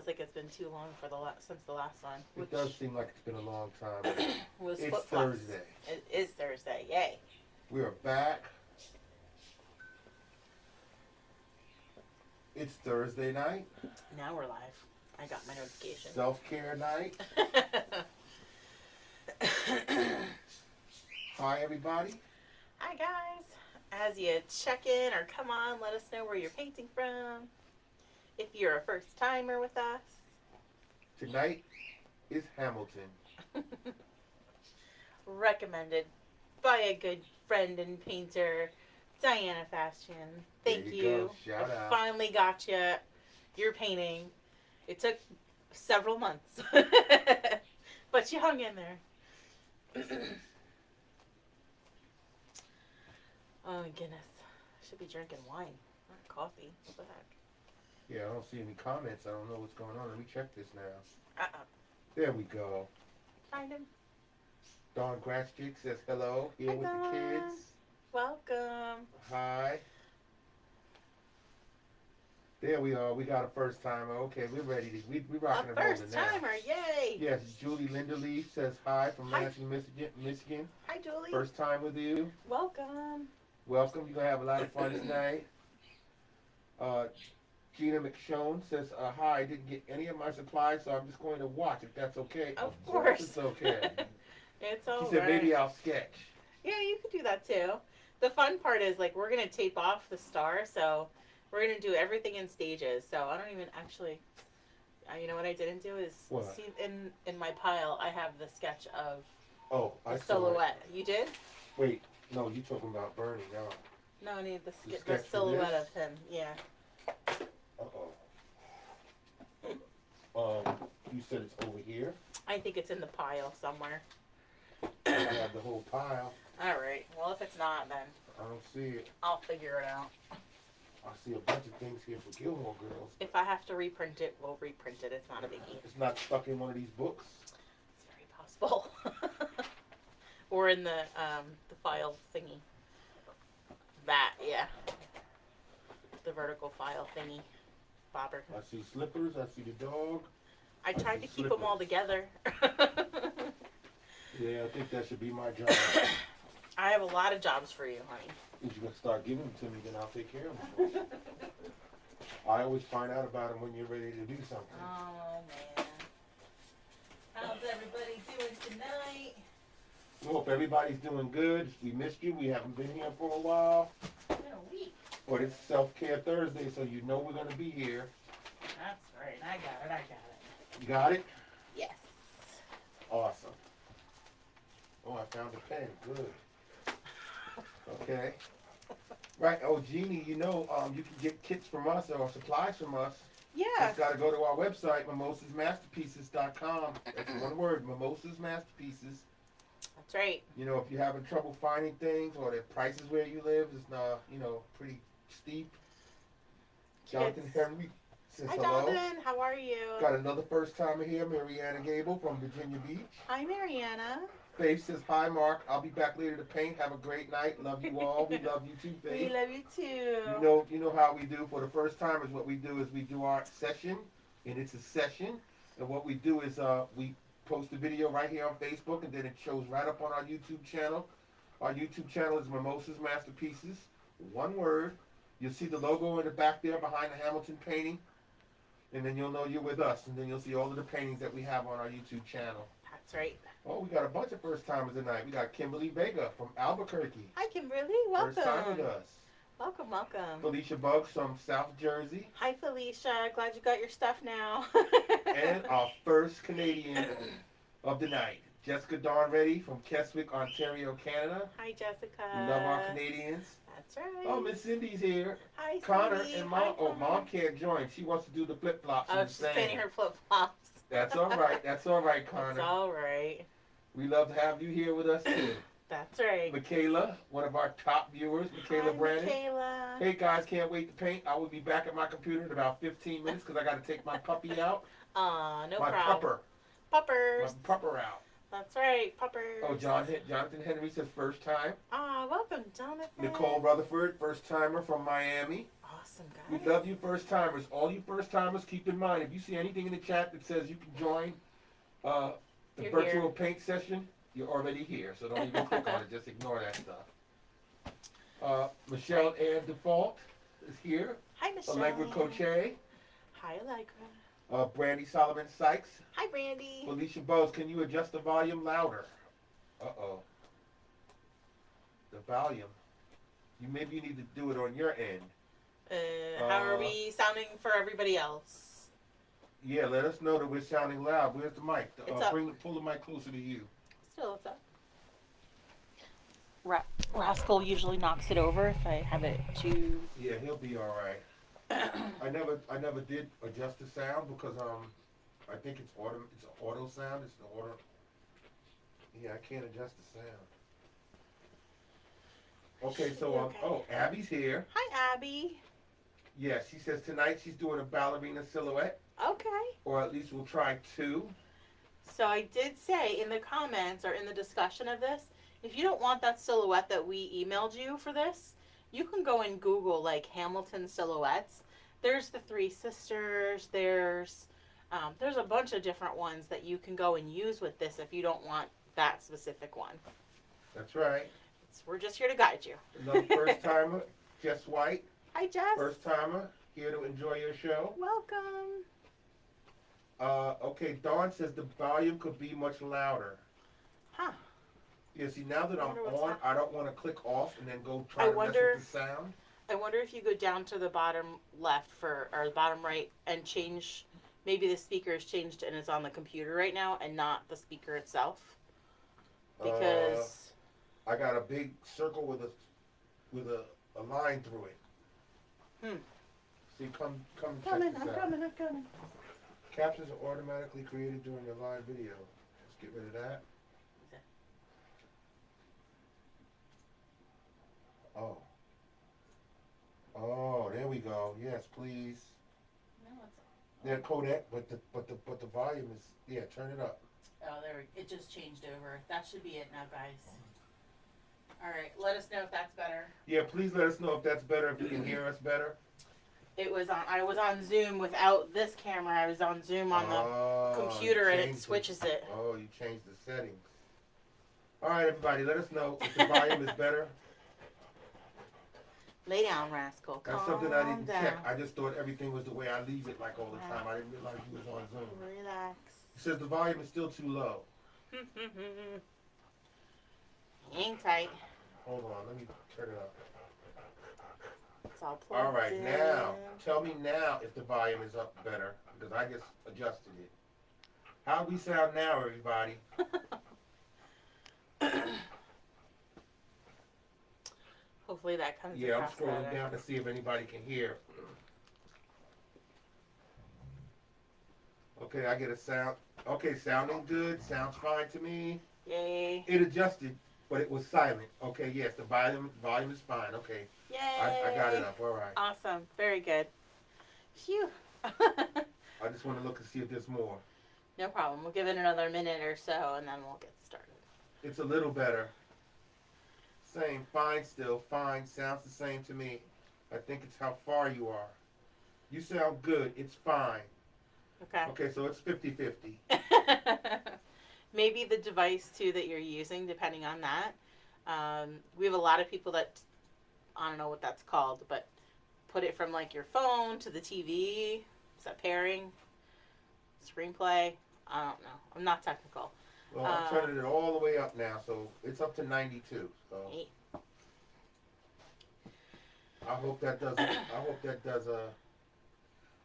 like it's been too long for since the last one. It does seem like it's been a long time. Was It's flip-flops. Thursday. It is Thursday. Yay. We are back. It's Thursday night. Now we're live. I got my notification. Self-care night. Hi, everybody. Hi, guys. As you check in or come on, let us know where you're painting from. If you're a first timer with us. Tonight is Hamilton. Recommended by a good friend and painter, Diana Fashion. Thank There you. Go. Shout out. Finally got your painting. It took several months, but you hung in there. Oh my goodness. I should be drinking wine, not coffee. What the heck? Yeah, I don't see any comments. I don't know what's going on. Let me check this now. Uh-oh. There we go. Find him. Dawn Gratchik says hello. Here Hi, with Dawn. the kids. Welcome. Hi. There we are. We got a first timer. Okay, we're ready to. We rocking A and rolling first now. timer. Yay. Yes, Julie Linderleaf says hi from Hi. Lansing, Michigan. Hi, Julie. First time with you. Welcome. Welcome. You're gonna have a lot of fun tonight. Gina McShone says hi. I didn't get any of my supplies, so I'm just going to watch if that's okay. Of course. It's okay. It's all She said right. maybe I'll sketch. Yeah, you could do that too. The fun part is like we're gonna tape off the star, so we're gonna do everything in stages. So I don't even actually. You know what I didn't do is What? see in my pile I have the sketch of Oh, I the saw it. silhouette. You did? Wait, no, you're talking about Bernie, no. No, I need the sketch for silhouette this? of him. Yeah. Uh-oh. You said it's over here? I think it's in the pile somewhere. I have the whole pile. All right. Well, if it's not, then I don't see it. I'll figure it out. I see a bunch of things here for Gilmore Girls. If I have to reprint it, we'll reprint it. It's not a biggie. It's not stuck in one of these books? It's very possible. Or in the file thingy. That, yeah. The vertical file thingy. Bobber. I see slippers. I see the dog. I tried see to keep them all slippers. together. Yeah, I think that should be my job. I have a lot of jobs for you, honey. If you're going to start giving them to me, then I'll take care of them for you. I always find out about them when you're ready to do something. Oh, man. How's everybody doing tonight? We hope everybody's doing good. We missed you. We haven't been here for a while. It's been a week. But it's Self-Care Thursday, so you know we're going to be here. That's right. I got it. You got it? Yes. Awesome. Oh, I found a pen. Good. Okay. Right. Oh, Jeannie, you know, you can get kits from us or supplies from us. Yeah. Just got to go to our website, mimosasmasterpieces.com. That's one word, Mimosas Masterpieces. That's right. You know, if you're having trouble finding things or the prices where you live is, you know, pretty steep. Jonathan Kids. Henry says Hi, hello. Jonathan. How are you? Got another first timer here, Mariana Gable from Virginia Beach. Hi, Mariana. Faith says, hi, Mark. I'll be back later to paint. Have a great night. Love you all. We love you too, Faith. We love you too. You know how we do for the first timers. What we do is we do our session, and it's a session. And what we do is we post a video right here on Facebook, and then it shows right up on our YouTube channel. Our YouTube channel is Mimosas Masterpieces. One word. You'll see the logo in the back there behind the Hamilton painting, and then you'll know you're with us. And then you'll see all of the paintings that we have on our YouTube channel. That's right. Oh, we got a bunch of first timers tonight. We got Kimberly Vega from Albuquerque. Hi, Kimberly. Welcome. First time with us. Welcome, welcome. Felicia Bugs from South Jersey. Hi, Felicia. Glad you got your stuff now. And our first Canadian of the night, Jessica Darnready from Keswick, Ontario, Canada. Hi, Jessica. We love our Canadians. That's right. Oh, Miss Cindy's here. Hi, Connor Cindy. and Mom. Hi, Oh, Connor. Mom can't join. She wants to do the flip-flops. Oh, in the she's sand. painting her flip-flops. That's all right. That's all right, Connor. That's all right. We love to have you here with us, too. That's right. Michaela, one of our top viewers, Michaela Hi, Brandon. Michaela. Hey guys, can't wait to paint. I will be back at my computer in about 15 minutes because I got to take my puppy out. No my problem. pupper. Puppers. My pupper out. That's right, puppers. Oh, Jonathan Henry says first time. Welcome, Jonathan. Nicole Rutherford, first timer from Miami. awesome, We guys. love you first timers. All you first timers, keep in mind, if you see anything in the chat that says you can join the You're virtual here. paint session, you're already here. So don't even click on it. Just ignore that stuff. Michelle Ann Default is here. Hi, Michelle. Allegra Coche. Hi, Allegra. Brandy Solomon Sykes. Hi, Brandy. Felicia Bowes, can you adjust the volume louder? Uh-oh. The volume. Maybe you need to do it on your end. How are we sounding for everybody else? Yeah, let us know that we're sounding loud. Where's the mic? It's up. Pull the mic closer to you. Still, it's up. Rascal usually knocks it over if I have it too. Yeah, he'll be all right. I never did adjust the sound because I think it's auto sound. It's the auto. Yeah, I can't adjust the sound. Okay, so Okay. Abby's here. Hi, Abby. Yeah, she says tonight she's doing a ballerina silhouette, Okay. or at least we'll try 2. So I did say in the comments or in the discussion of this, if you don't want that silhouette that we emailed you for this, you can go and Google like Hamilton silhouettes. There's the Three Sisters. There's a bunch of different ones that you can go and use with this if you don't want that specific one. That's right. We're just here to guide you. Another first timer, Jess White. Hi, Jess. First timer, here to enjoy your show. Welcome. Okay, Dawn says the volume could be much louder. Huh. Yeah, see, now that I'm wonder what's on, happening. I don't want to click off and then go try I to wonder- mess with the sound. I wonder if you go down to the bottom left or the bottom right and change, maybe the speaker is changed and it's on the computer right now and not the speaker itself. Because I got a big circle with a line through it. See, come check this out. I'm coming. Captions are automatically created during the live video. Let's get rid of that. Oh. Oh, there we go. Yes, please. No, it's Yeah, codec, but the volume is, yeah, turn it up. it just changed over. That should be it now, guys. All right, let us know if that's better. Yeah, please let us know if that's better, if you can hear us better. I was on Zoom without this camera. I was on Zoom on the computer and it switches it. Oh, you changed the settings. All right, everybody, let us know if the volume is better. Lay down, Rascal. That's Calm something I didn't down. check. I just thought everything was the way I leave it like all the time. I didn't realize you was on Zoom. Relax. It says the volume is still too low. Hang tight. Hold on, let me turn it up. It's all plugged All right, in. now, tell me now if the volume is up better, because I just adjusted it. How we sound now, everybody? Hopefully that comes Yeah, I'm across scrolling better. down to see if anybody can hear. Okay, I get a sound. Okay, sounding good. Sounds fine to me. Yay. It adjusted, but it was silent. Okay, yes, the volume is fine. Okay, Yay. I got it up. All right. Awesome. Very good. Phew. I just want to look and see if there's more. No problem. We'll give it another minute or so and then we'll get started. It's a little better. Same, fine still, fine. Sounds the same to me. I think it's how far you are. You sound good. It's fine. Okay. Okay, so it's 50-50. Maybe the device too that you're using, depending on that. We have a lot of people that, I don't know what that's called, but put it from like your phone to the TV. Is that pairing? Screenplay? I don't know. I'm not technical. Well, I'm turning it all the way up now, so it's up to 92. So Hey. I hope that does.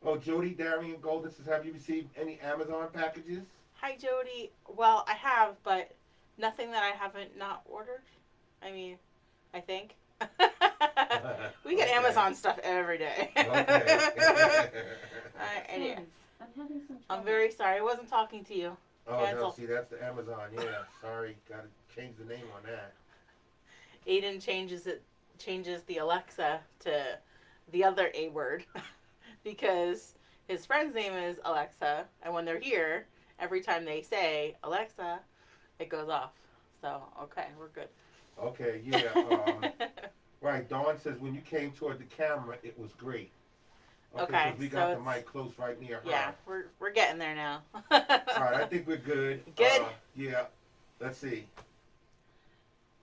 Oh, Jody Darian Golden says, have you received any Amazon packages? Hi, Jody. Well, I have, but nothing that I haven't not ordered. I mean, I think. We get Okay. Amazon stuff every day. Okay. Yeah. I'm having some trouble. I'm very sorry. I wasn't talking to you. Oh, Cancel. no, see, that's the Amazon. Yeah, sorry. Got to change the name on that. Aiden changes the Alexa to the other A word because his friend's name is Alexa, and when they're here, every time they say Alexa, it goes off. So, okay, we're good. Okay, yeah. Right, Dawn says, when you came toward the camera, it was great. Okay, because we so got the it's, mic close right near her. yeah, we're getting there now. All right, I think we're good. Good? Yeah. Let's see.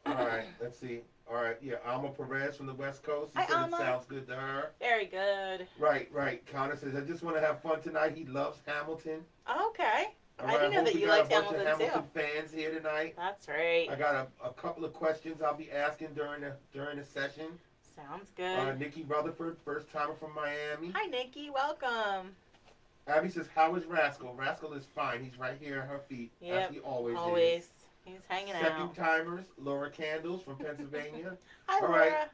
All right, let's see. All right, yeah, Alma Perez from the West Coast. She Hi, said Alma. it sounds good to her. Very good. Right. Connor says, I just want to have fun tonight. He loves Hamilton. Okay. All I right, didn't know that you liked Hamilton, got a bunch of Hamilton too. fans here tonight. That's right. I got a couple of questions I'll be asking during the session. Sounds good. Nikki Rutherford, first timer from Miami. Hi, Nikki. Welcome. Abby says, how is Rascal? Rascal is fine. He's right here at her feet, as he always is. Always. He's hanging out. Second timers, Laura Candles from Pennsylvania. Hi, All Laura.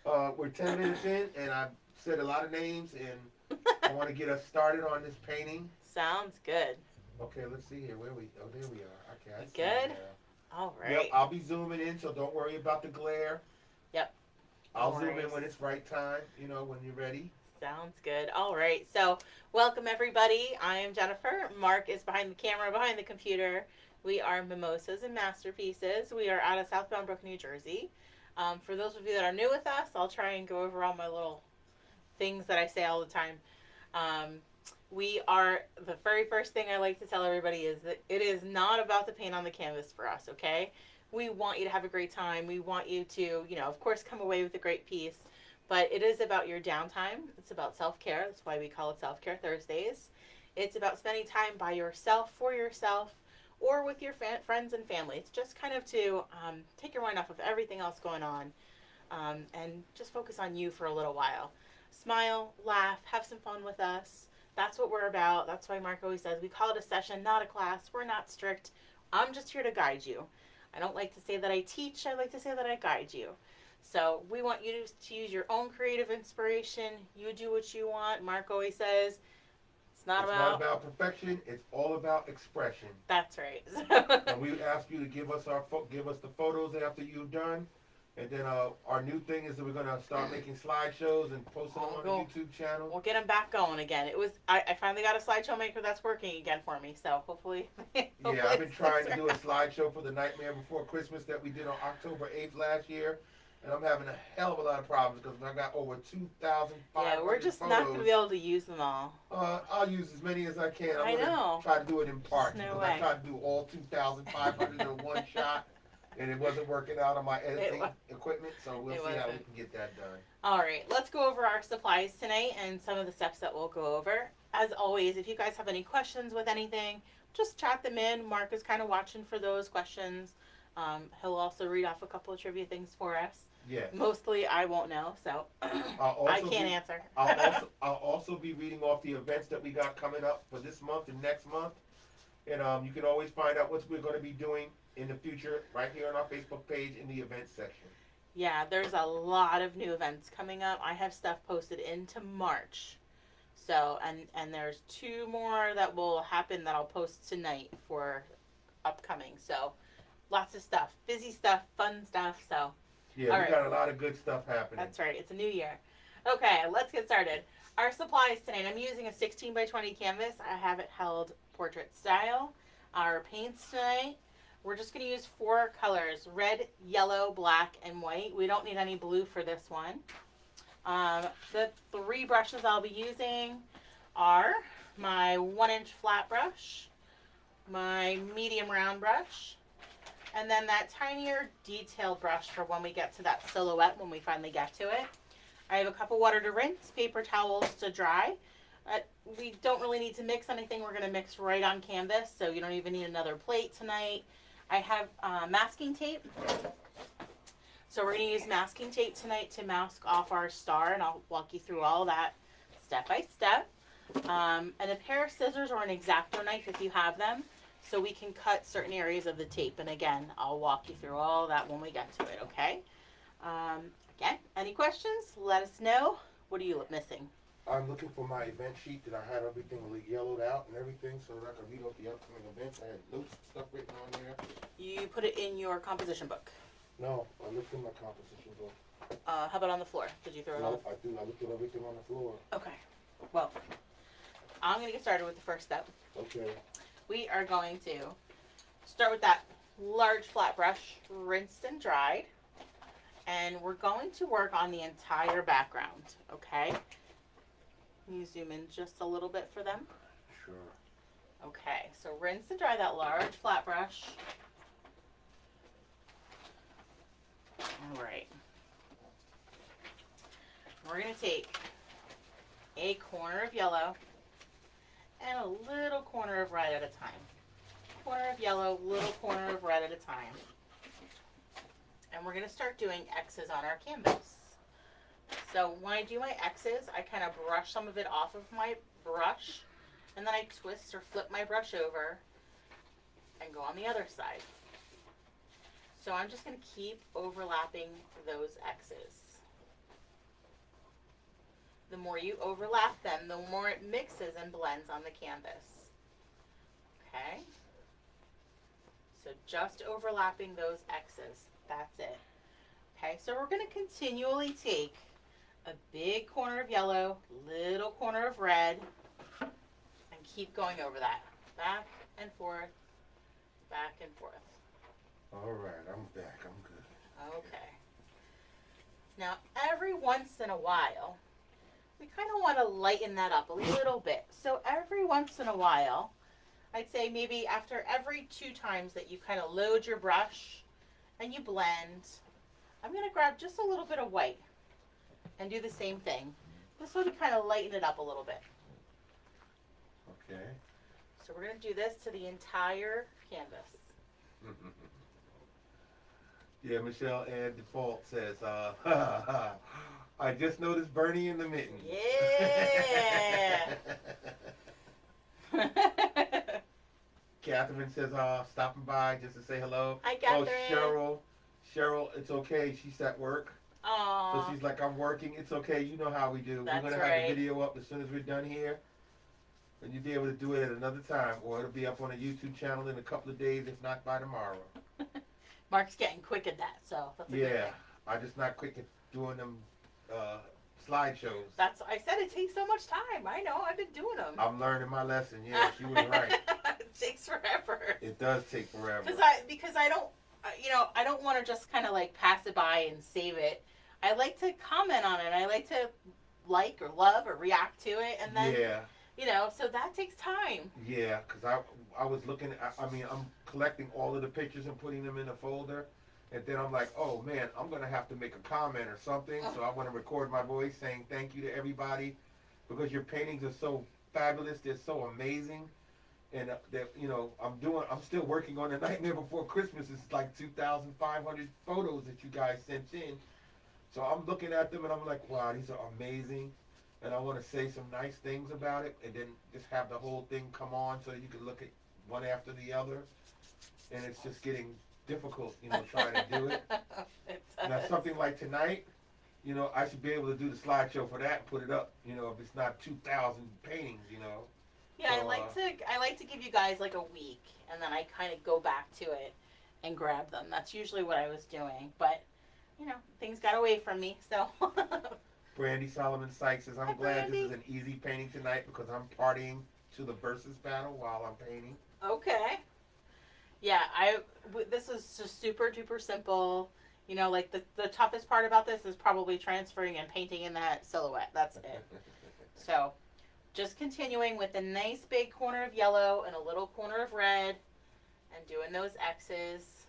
right. We're 10 minutes in, and I've said a lot of names, and I want to get us started on this painting. Sounds good. Okay, let's see here. There we are. Okay, I see good? now. All right. Yep, I'll be zooming in, so don't worry about the glare. Yep. I'll zoom in when it's right time, when you're ready. Sounds good. All right. So, welcome everybody. I am Jennifer. Mark is behind the camera, behind the computer. We are Mimosas and Masterpieces. We are out of Southbound Brook, New Jersey. For those of you that are new with us, I'll try and go over all my little things that I say all the time. The very first thing I like to tell everybody is that it is not about the paint on the canvas for us, okay? We want you to have a great time. We want you to, of course, come away with a great piece. But it is about your downtime. It's about self-care. That's why we call it Self-Care Thursdays. It's about spending time by yourself, for yourself, or with your friends and family. It's just kind of to take your mind off of everything else going on and just focus on you for a little while. Smile, laugh, have some fun with us. That's what we're about. That's why Mark always says we call it a session, not a class. We're not strict. I'm just here to guide you. I don't like to say that I teach. I like to say that I guide you. So we want you to use your own creative inspiration. You do what you want. Mark always says it's not about perfection. It's all about expression. That's right. And we ask you to give us the photos after you've done. And then our new thing is that we're gonna start making slideshows and post them on the YouTube channel. We'll get them back going again. I finally got a slideshow maker that's working again for me. So hopefully. Yeah, I've been trying to do a slideshow for the Nightmare Before Christmas that we did on October 8th last year. And I'm having a hell of a lot of problems because I got over 2,500 Yeah, we're just photos. not going to be able to use them all. I'll use as many as I can. I know. Try to do it in parts. No because way. I tried to do all 2,500 in one shot, and it wasn't working out on my editing equipment. So we'll see how we can get that done. All right, let's go over our supplies tonight and some of the steps that we'll go over. As always, if you guys have any questions with anything, just chat them in. Mark is kind of watching for those questions. He'll also read off a couple of trivia things for us. Yes. Mostly I won't know, so I can't answer. I'll also be reading off the events that we got coming up for this month and next month. And you can always find out what we're going to be doing in the future right here on our Facebook page in the events section. Yeah, there's a lot of new events coming up. I have stuff posted into March. So, and there's 2 more that will happen that I'll post tonight for upcoming. So, lots of stuff. Busy stuff, fun stuff, so. Yeah, we got a lot of good stuff happening. That's right. It's a new year. Okay, let's get started. Our supplies tonight. I'm using a 16 by 20 canvas. I have it held portrait style. Our paints tonight, we're just going to use 4 colors. Red, yellow, black, and white. We don't need any blue for this one. The 3 brushes I'll be using are my 1-inch flat brush, my medium round brush, and then that tinier detail brush for when we get to that silhouette, when we finally get to it. I have a cup of water to rinse, paper towels to dry. We don't really need to mix anything. We're going to mix right on canvas, so you don't even need another plate tonight. I have masking tape. So we're going to use masking tape tonight to mask off our star, and I'll walk you through all that step by step. And a pair of scissors or an X-Acto knife if you have them, so we can cut certain areas of the tape. And again, I'll walk you through all that when we get to it, okay? Again, any questions? Let us know. What are you missing? I'm looking for my event sheet that I had everything yellowed out and everything so that I could read off the upcoming events. I had notes and stuff written on there. You put it in your composition book. No, I looked in my composition book. How about on the floor? Did you throw it on? No, I do. I looked at everything on the floor. Okay. Well, I'm going to get started with the first step. Okay. We are going to start with that large flat brush, rinsed and dried. And we're going to work on the entire background, okay? Can you zoom in just a little bit for them? Sure. Okay, so rinse and dry that large flat brush. All right. We're going to take a corner of yellow and a little corner of red at a time. Corner of yellow, little corner of red at a time. And we're going to start doing X's on our canvas. So when I do my X's, I kind of brush some of it off of my brush, and then I twist or flip my brush over and go on the other side. So I'm just going to keep overlapping those X's. The more you overlap them, the more it mixes and blends on the canvas. Okay? So just overlapping those X's. That's it. Okay, so we're going to continually take a big corner of yellow, little corner of red, and keep going over that. Back and forth, back and forth. All right, I'm back. I'm good. Okay. Now, every once in a while, we kind of want to lighten that up a little bit. So every once in a while, I'd say maybe after every 2 times that you kind of load your brush and you blend, I'm going to grab just a little bit of white and do the same thing. This will kind of lighten it up a little bit. Okay. So we're going to do this to the entire canvas. Yeah, Michelle Ann Default says, I just noticed Bernie in the mitten. Yeah! Catherine says, stopping by just to say hello. Hi, Catherine. Oh, Cheryl, it's okay. She's at work. Aww. So she's like, I'm working. It's okay. You know how we do. That's we're going to right. have the video up as soon as we're done here. And you'll be able to do it at another time. Or it'll be up on a YouTube channel in a couple of days, if not by tomorrow. Mark's getting quick at that, so that's a good thing. I'm just not quick at doing them slideshows. I said it takes so much time. I know. I've been doing them. I'm learning my lesson. Yeah, she was right. It takes forever. It does take forever. Because I don't, I don't want to just kind of like pass it by and save it. I like to comment on it. I like to like or love or react to it, and then so that takes time. Yeah, because I was looking. I'm collecting all of the pictures and putting them in a folder. And then I'm like, oh man, I'm going to have to make a comment or something. So I want to record my voice saying thank you to everybody because your paintings are so fabulous. They're so amazing. And I'm still working on The Nightmare Before Christmas. It's like 2,500 photos that you guys sent in. So I'm looking at them and I'm like, wow, these are amazing. And I want to say some nice things about it and then just have the whole thing come on so you can look at one after the other. And it's just getting difficult, trying to do it. Now something like tonight, I should be able to do the slideshow for that and put it up, if it's not 2,000 paintings, Yeah, so, I like to give you guys like a week and then I kind of go back to it and grab them. That's usually what I was doing, but things got away from me, so. Brandy Solomon Sykes says, I'm Hi, glad Brandy. this is an easy painting tonight because I'm partying to the Versus battle while I'm painting. Okay. Yeah, this is just super duper simple. Like the toughest part about this is probably transferring and painting in that silhouette. That's it. So, just continuing with a nice big corner of yellow and a little corner of red and doing those X's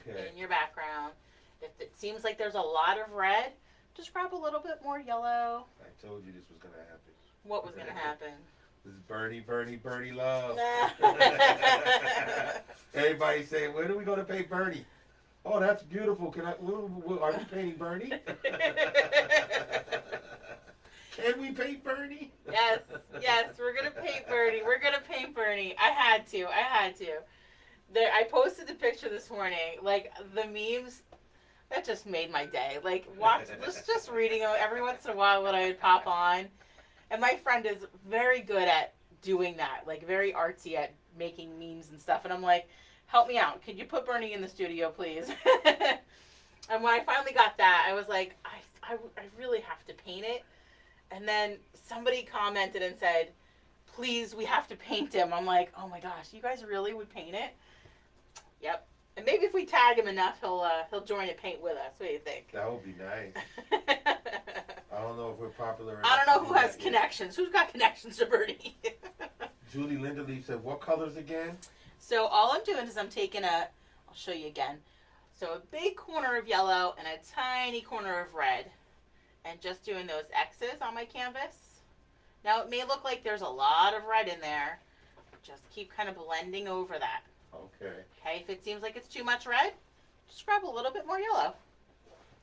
in your background. If it seems like there's a lot of red, just grab a little bit more yellow. I told you this was going to happen. What was going to happen? This is Bernie love. Everybody saying, when are we going to paint Bernie? Oh, that's beautiful. Are we painting Bernie? Can we paint Bernie? Yes, we're going to paint Bernie. I had to. I posted the picture this morning. Like, the memes, that just made my day. Like, just reading them every once in a while when I would pop on. And my friend is very good at doing that, like very artsy at making memes and stuff. And I'm like, help me out. Could you put Bernie in the studio, please? And when I finally got that, I was like, I really have to paint it. And then somebody commented and said, please, we have to paint him. I'm like, oh my gosh, you guys really would paint it? Yep. And maybe if we tag him enough, he'll join and paint with us. What do you think? That would be nice. I don't know if we're popular. I don't know who has yet. connections. Who's got connections to Bernie? Julie Linderleaf said, what colors again? So all I'm doing is I'm taking I'll show you again. So a big corner of yellow and a tiny corner of red. And just doing those X's on my canvas. Now it may look like there's a lot of red in there. Just keep kind of blending over that. Okay. Okay, if it seems like it's too much red, just grab a little bit more yellow.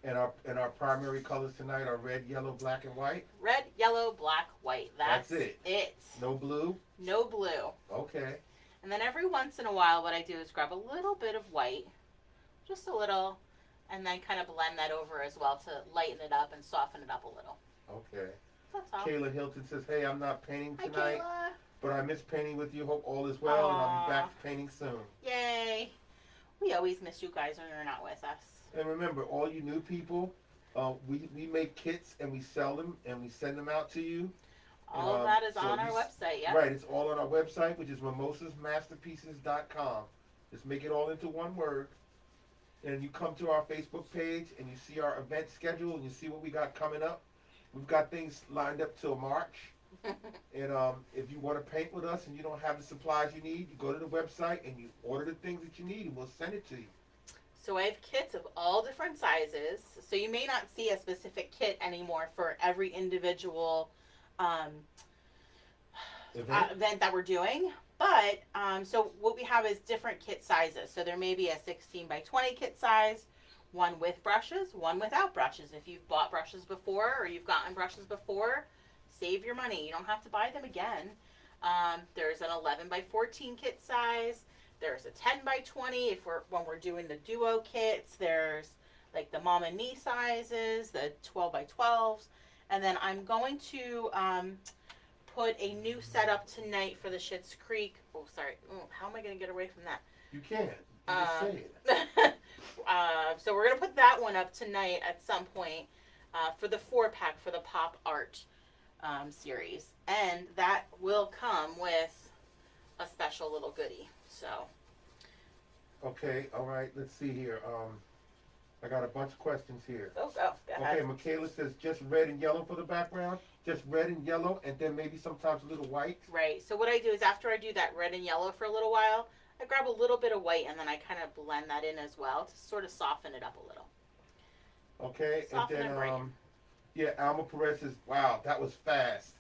And our primary colors tonight are red, yellow, black, and white? Red, yellow, black, white. That's it. No blue? No blue. Okay. And then every once in a while what I do is grab a little bit of white, just a little, and then kind of blend that over as well to lighten it up and soften it up a little. Okay. That's all. Kayla Hilton says, hey, I'm not painting Hi, tonight, Kayla. but I miss painting with you. Hope all is well, and I'll be back painting soon. Yay. We always miss you guys when you're not with us. And remember, all you new people, we make kits and we sell them and we send them out to you. All of that is on our website, yeah? Right, it's all on our website, which is mimosasmasterpieces.com. Just make it all into one word. And you come to our Facebook page and you see our event schedule and you see what we got coming up. We've got things lined up till March. And if you want to paint with us and you don't have the supplies you need, you go to the website and you order the things that you need and we'll send it to you. So I have kits of all different sizes. So you may not see a specific kit anymore for every individual event that we're doing. But, so what we have is different kit sizes. So there may be a 16 by 20 kit size, one with brushes, one without brushes. If you've bought brushes before or you've gotten brushes before, save your money. You don't have to buy them again. There's an 11 by 14 kit size. There's a 10 by 20 when we're doing the duo kits. There's like the mom and me sizes, the 12 by 12s. And then I'm going to put a new setup tonight for the Schitt's Creek. Oh, sorry. How am I going to get away from that? You can. Just say it. So we're going to put that one up tonight at some point for the 4-pack for the Pop Art series. And that will come with a special little goodie. So. Okay, all right. Let's see here. I got a bunch of questions here. Go ahead. Okay, Michaela says just red and yellow for the background. Just red and yellow, and then maybe sometimes a little white. Right. So what I do is after I do that red and yellow for a little while, I grab a little bit of white and then I kind of blend that in as well to sort of soften it up a little. Okay, Soften and and then break yeah, Alma Perez says, "Wow, that was fast.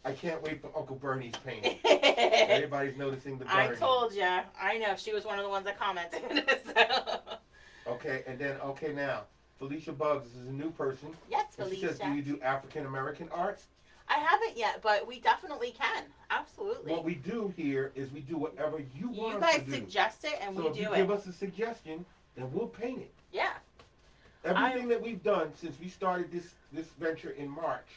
I can't wait for Uncle Bernie's painting." Everybody's noticing the Bernie. I told ya. I know she was one of the ones that commented. So. Okay, and then now Felicia Buggs is a new person. Yes, And Felicia. she says, "Do you do African American art?" I haven't yet, but we definitely can. Absolutely. What we do here is we do whatever you want You us guys to do. suggest it and So we if do you it. give us a suggestion, then we'll paint it. Yeah. Everything that we've done since we started this venture in March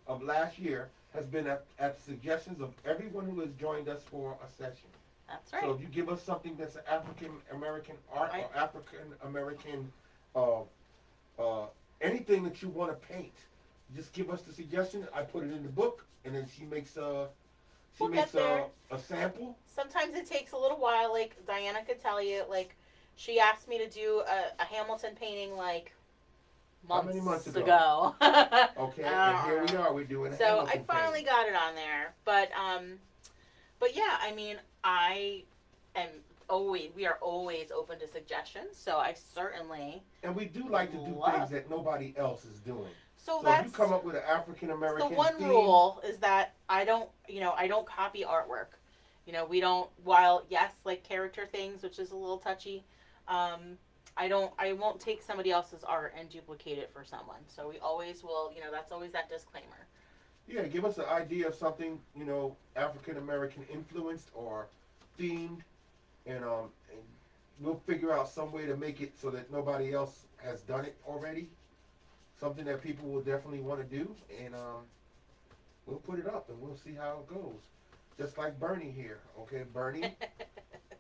of last year has been at suggestions of everyone who has joined us for a session. That's right. So if you give us something that's African American art Right. or African American anything that you want to paint, just give us the suggestion. I put it in the book, and then she makes a sample. Sometimes it takes a little while. Like Diana could tell you, like she asked me to do a Hamilton painting like How many months ago? ago. Okay, and here we are. We're doing a So Hamilton I finally painting. got it on there, but yeah, I mean, we are always open to suggestions. So I certainly. And we do like to do things that nobody else is doing. So So that's if you come up with an African American the one theme, rule is that I don't copy artwork. We don't. While yes, like character things, which is a little touchy. I won't take somebody else's art and duplicate it for someone. So we always will. That's always that disclaimer. yeah, give us an idea of something, African American influenced or themed, and we'll figure out some way to make it so that nobody else has done it already. Something that people will definitely want to do, and we'll put it up and we'll see how it goes. Just like Bernie here, okay? Bernie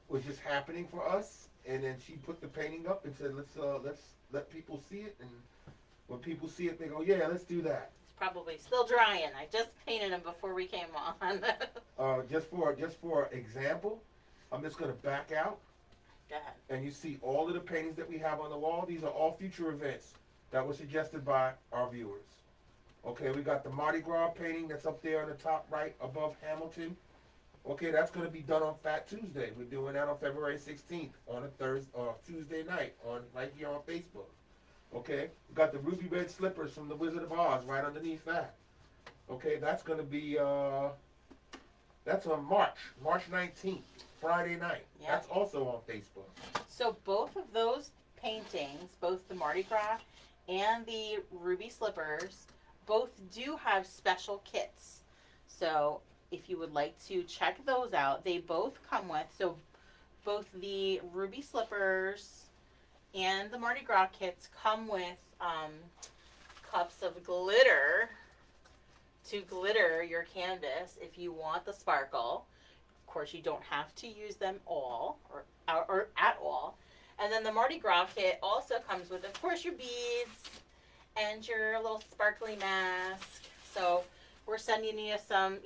was just happening for us, and then she put the painting up and said, "Let's let people see it." And when people see it, they go, "Yeah, let's do that." It's probably still drying. I just painted them before we came on. Just for example, I'm just gonna back out, Go ahead. and you see all of the paintings that we have on the wall. These are all future events that were suggested by our viewers. Okay, we got the Mardi Gras painting that's up there on the top right above Hamilton. Okay, that's going to be done on Fat Tuesday. We're doing that on February 16th on a Thursday or Tuesday night on right here on Facebook. Okay, we got the ruby red slippers from the Wizard of Oz right underneath that. Okay, that's going to be that's on March 19th, Friday night. Yep. That's also on Facebook. So both of those paintings, both the Mardi Gras and the ruby slippers, both do have special kits. So if you would like to check those out, they both come with, so both the ruby slippers and the Mardi Gras kits come with cups of glitter to glitter your canvas if you want the sparkle. Of course, you don't have to use them all or at all. And then the Mardi Gras kit also comes with, of course, your beads and your little sparkly mask. So we're sending you some,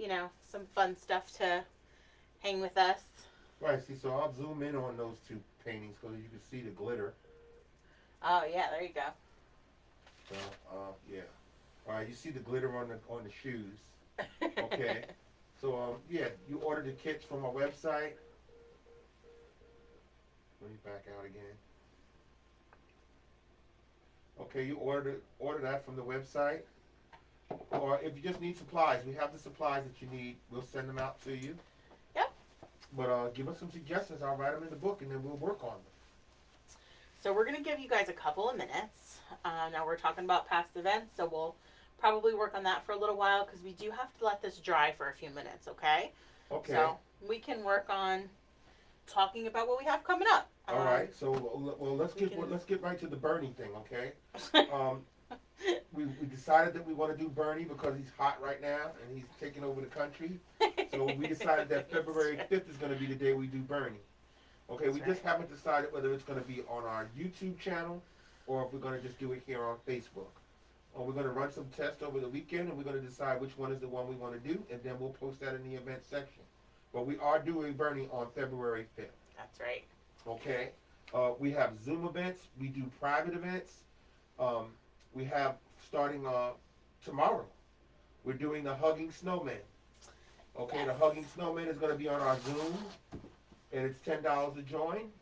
some fun stuff to hang with us. Right, see, so I'll zoom in on those two paintings so you can see the glitter. Oh yeah, there you go. So, yeah. All right, you see the glitter on the shoes. Okay. So, yeah, you ordered the kits from our website. Let me back out again. Okay, you order that from the website. Or if you just need supplies, we have the supplies that you need. We'll send them out to you. Yep. But give us some suggestions. I'll write them in the book, and then we'll work on them. So we're going to give you guys a couple of minutes. Now we're talking about past events, so we'll probably work on that for a little while because we do have to let this dry for a few minutes, okay? Okay. So we can work on talking about what we have coming up. All right. So well, let's get right to the Bernie thing, okay? We decided that we want to do Bernie because he's hot right now and he's taking over the country. So we decided that February 5th is going to be the day we do Bernie. Okay, That's we just haven't decided whether it's going to be on our YouTube channel or if we're going to just do it here on Facebook. We're going to run some tests over the weekend and we're going to decide which one is the one we want to do, and then we'll post that in the event section. But we are doing Bernie on February 5th. That's right. Okay. We have Zoom events. We do private events. We have starting tomorrow. We're doing the Hugging Snowman. Okay, Yes. The Hugging Snowman is going to be on our Zoom, and it's $10 to join.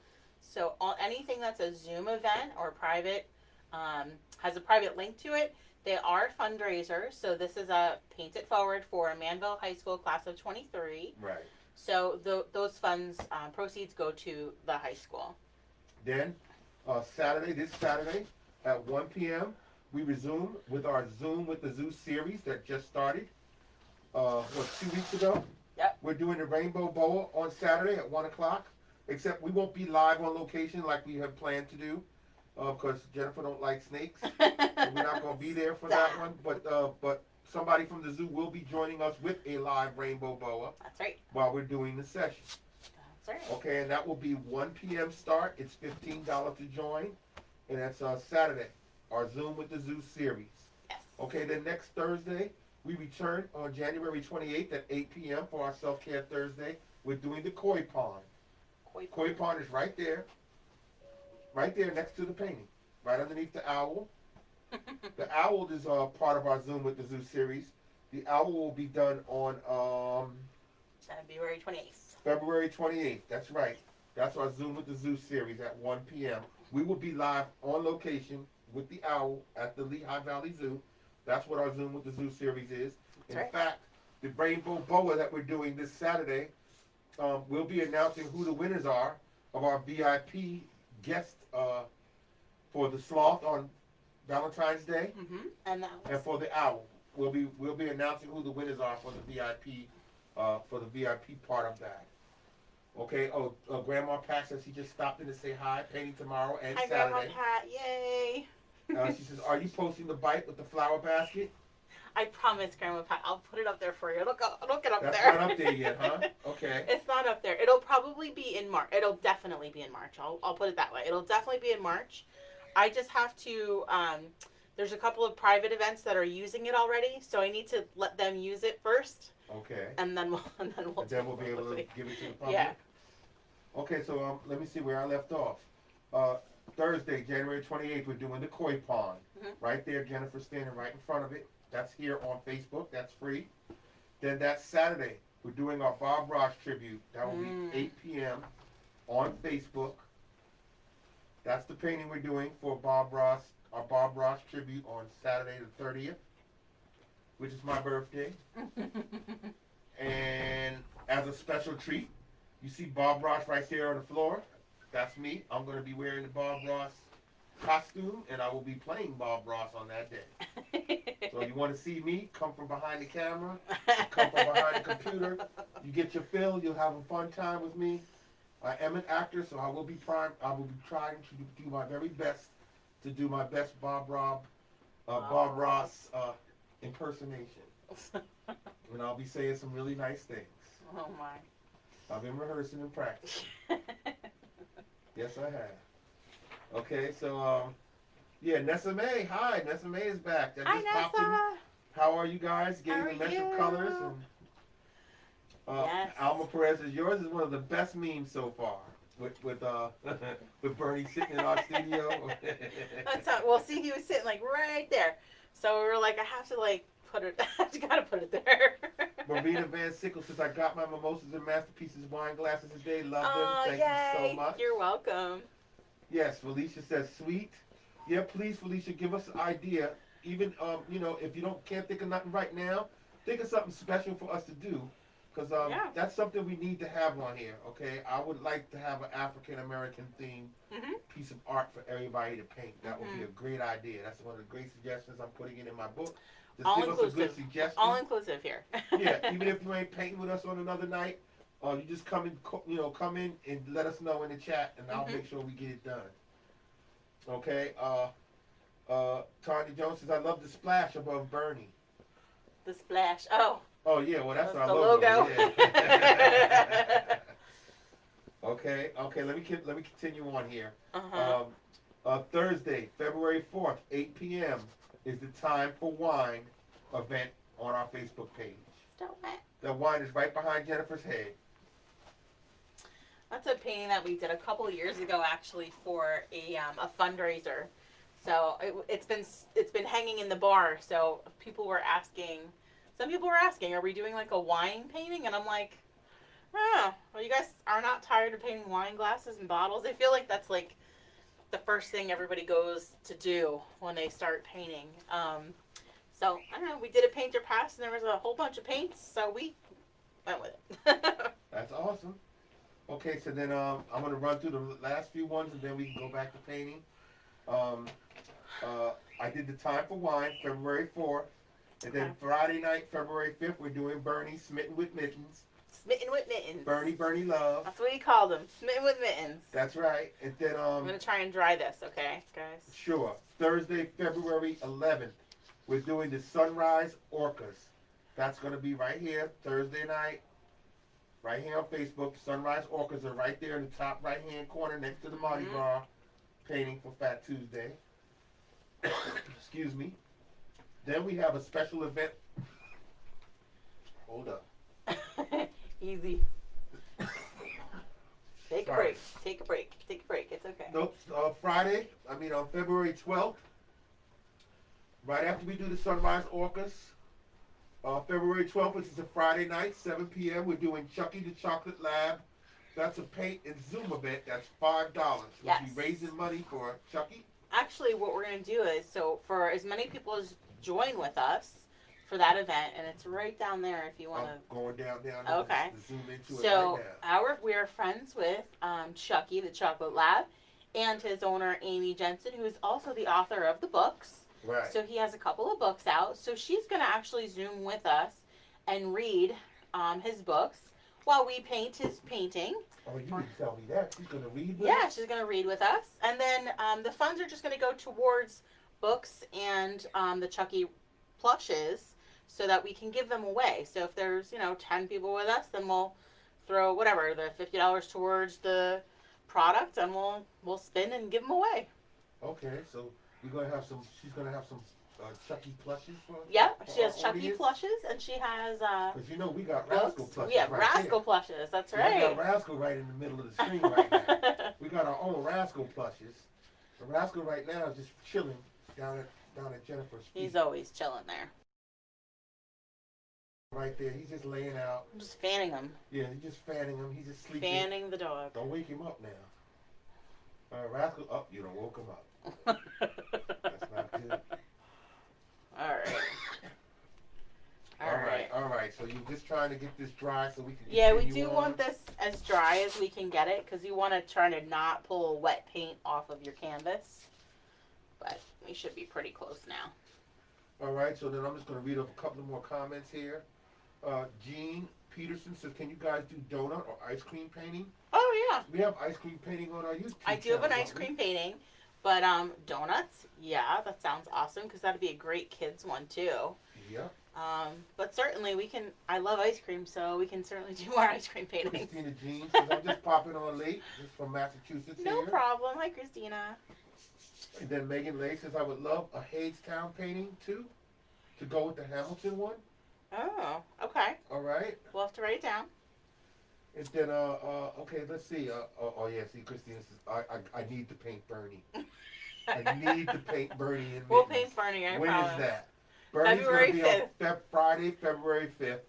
So anything that's a Zoom event or private, has a private link to it, they are fundraisers. So this is a Paint It Forward for Manville High School class of 23. Right. So those funds, proceeds go to the high school. Then, this Saturday at 1 p.m., we resume with our Zoom with the Zoo series that just started, 2 weeks ago? Yep. We're doing the Rainbow Bowl on Saturday at 1 o'clock, except we won't be live on location like we have planned to do, because Jennifer don't like snakes. So we're not going to be there for that one, but somebody from the zoo will be joining us with a live rainbow boa. That's right. While we're doing the session. That's right. Okay, and that will be 1 p.m. start. It's $15 to join, and that's Saturday, our Zoom with the Zoo series. Yes. Okay, then next Thursday, we return on January 28th at 8 p.m. for our Self-Care Thursday. We're doing the koi pond. Koi pond is right there next to the painting, right underneath the owl. The owl is part of our Zoom with the Zoo series. The owl will be done on February 28th. February 28th. That's right. That's our Zoom with the Zoo series at 1 p.m. We will be live on location with the owl at the Lehigh Valley Zoo. That's what our Zoom with the Zoo series is. In fact, the Rainbow Boa that we're doing this Saturday, we'll be announcing who the winners are of our VIP guests for the sloth on Valentine's Day, and for the owl. We'll be announcing who the winners are for the VIP part of that. Okay. Grandma Pat says she just stopped in to say hi. Painting tomorrow and hi, Saturday. Grandma Pat! Yay! She says, "Are you posting the bite with the flower basket?" I promise, Grandma Pat. I'll put it up there for you. It'll get up That's there. not up there yet, huh? Okay. It's not up there. It'll probably be in March. It'll definitely be in March. I'll put it that way. It'll definitely be in March. I just have to. There's a couple of private events that are using it already, so I need to let them use it first. Okay. And then we'll be able to give it to the public. Yeah. Okay, so let me see where I left off. Thursday, January 28th, we're doing the koi pond. Right there, Jennifer standing right in front of it. That's here on Facebook. That's free. Then that Saturday, we're doing our Bob Ross tribute. That will be 8 p.m. on Facebook. That's the painting we're doing for Bob Ross, our Bob Ross tribute on Saturday the 30th, which is my birthday. And as a special treat, you see Bob Ross right there on the floor. That's me. I'm going to be wearing the Bob Ross costume, and I will be playing Bob Ross on that day. So you want to see me, come from behind the camera, come from behind the computer. You get your fill. You'll have a fun time with me. I am an actor, so I will be trying to do my very best to do my best Bob Ross impersonation. And I'll be saying some really nice things. Oh my. I've been rehearsing and practicing. Yes, I have. Okay, so yeah, Nessa May. Hi, Nessa May is back. That Hi, just popped in. Nessa. How are you guys? Getting How the are mesh of you? colors. And, Yes. Alma Perez says yours is one of the best memes so far. With with Bernie sitting in our studio. That's how, well, see, he was sitting like right there. So we were like, I have to like put it, I gotta put it there. Marina Van Sickle says I got my mimosas and masterpieces wine glasses today. Love them. Oh, Thank yay. you so much. You're welcome. Yes, Felicia says sweet. Yeah, please, Felicia, give us an idea. Even you know, if you can't think of nothing right now, think of something special for us to do. Because Yeah. that's something we need to have on here, okay? I would like to have an African-American themed piece of art for everybody to paint. That would be a great idea. That's one of the great suggestions I'm putting in my book. Just All give us a good inclusive. suggestion. All inclusive here. Yeah, even if you ain't painting with us on another night, you just come in and let us know in the chat, and I'll make sure we get it done. Okay. Tanya Jones says I love the splash above Bernie. The splash. Oh. Oh yeah, well that's our the logo. logo. Yeah. Okay. Let me continue on here. Thursday, February 4th, 8 p.m. is the Time for Wine event on our Facebook page. Still wet. The wine is right behind Jennifer's head. That's a painting that we did a couple years ago, actually, for a fundraiser. So it's been hanging in the bar. So some people were asking, are we doing like a wine painting? And I'm like, oh, well, you guys are not tired of painting wine glasses and bottles? I feel like that's like the first thing everybody goes to do when they start painting. So I don't know. We did a painter pass, and there was a whole bunch of paints, so we went with it. That's awesome. Okay, so then I'm going to run through the last few ones, and then we can go back to painting. I did the Time for Wine, February 4th. And then Friday night, February 5th, we're doing Bernie, Smitten with Mittens. Smitten with Mittens. Bernie Love. That's what he called him. Smitten with Mittens. That's right. And then I'm going to try and dry this, okay, guys? Sure. Thursday, February 11th, we're doing the Sunrise Orcas. That's going to be right here, Thursday night, right here on Facebook. Sunrise Orcas are right there in the top right-hand corner next to the Mardi Gras painting for Fat Tuesday. Excuse me. Then we have a special event. Hold up. Easy. Take a break. Take a break. Take a break. It's okay. Nope. On February 12th, right after we do the Sunrise Orcas, February 12th, which is a Friday night, 7 p.m., we're doing Chucky the Chocolate Lab. That's a paint and Zoom event. That's $5. Yes. We'll be raising money for Chucky. Actually, what we're going to do is, so for as many people as join with us for that event, and it's right down there if you want to. Going down. Okay. Zoom into So it right now. we are friends with Chucky the Chocolate Lab and his owner Amy Jensen, who is also the author of the books. Right. So he has a couple of books out. So she's going to actually Zoom with us and read his books while we paint his painting. Oh, you didn't tell me that. She's going to read with Yeah, us? she's going to read with us. And then the funds are just going to go towards books and the Chucky plushes so that we can give them away. So if there's, 10 people with us, then we'll throw whatever, the $50 towards the product, and we'll spin and give them away. Okay, so she's going to have some Chucky plushes for Yeah, for she has our Chucky audience? plushes, and she has Because we got Rascal books. plushes. We have right Rascal there. plushes, that's Yeah, we right. got Rascal right in the middle of the screen right now. We got our own Rascal plushes. The Rascal right now is just chilling down at Jennifer's feet. He's always chilling there. right there. He's just laying out. I'm just fanning him. Yeah, he's just fanning him. He's just sleeping. Fanning the dog. Don't wake him up now. Rascal, up. You don't woke him up. That's not good. All right. All right. So you're just trying to get this dry so we can. Yeah, we continue do on. want this as dry as we can get it because you want to try to not pull wet paint off of your canvas. But we should be pretty close now. All right. So then I'm just going to read off a couple of more comments here. Jean Peterson says, "Can you guys do donut or ice cream painting?" Oh yeah. We have ice cream painting on our YouTube. I do have an channel, ice cream painting, but donuts. Yeah, that sounds awesome because that'd be a great kids one too. Yeah. But certainly we can. I love ice cream, so we can certainly do more ice cream paintings. Christina Jean says, "I'm just popping on late, just from Massachusetts No here." problem. Hi, Christina. And then Megan Lay says, "I would love a Hadestown painting too, to go with the Hamilton one." Oh, okay. All right. We'll have to write it down. And then okay, let's see. Oh yeah, see, Christina says, I need to paint Bernie. I need to paint Bernie in We'll mittens. paint Bernie. I When promise. is that? Bernie's February gonna be on Friday, February 5th.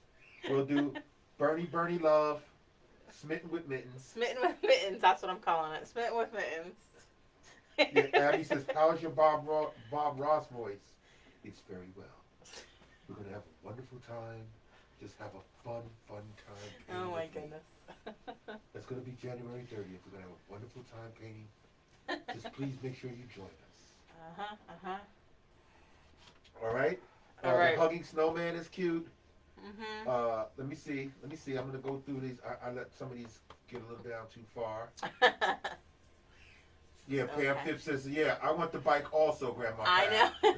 We'll do Bernie Love, Smitten with Mittens. Smitten with mittens. That's what I'm calling it. Smitten with mittens. Yeah, Abby says, "How's your Bob Ross voice?" It's very well. We're gonna have a wonderful time. Just have a fun time painting. Oh my with me. goodness. That's gonna be January 30th. We're gonna have a wonderful time painting. Just please make sure you join us. All right. All right. The hugging snowman is cute. Mhm. Let me see. I'm gonna go through these. I let some of these get a little down too far. Yeah, Pam Okay. Phipps says, "Yeah, I want the bike also, Grandma." I Pat." know.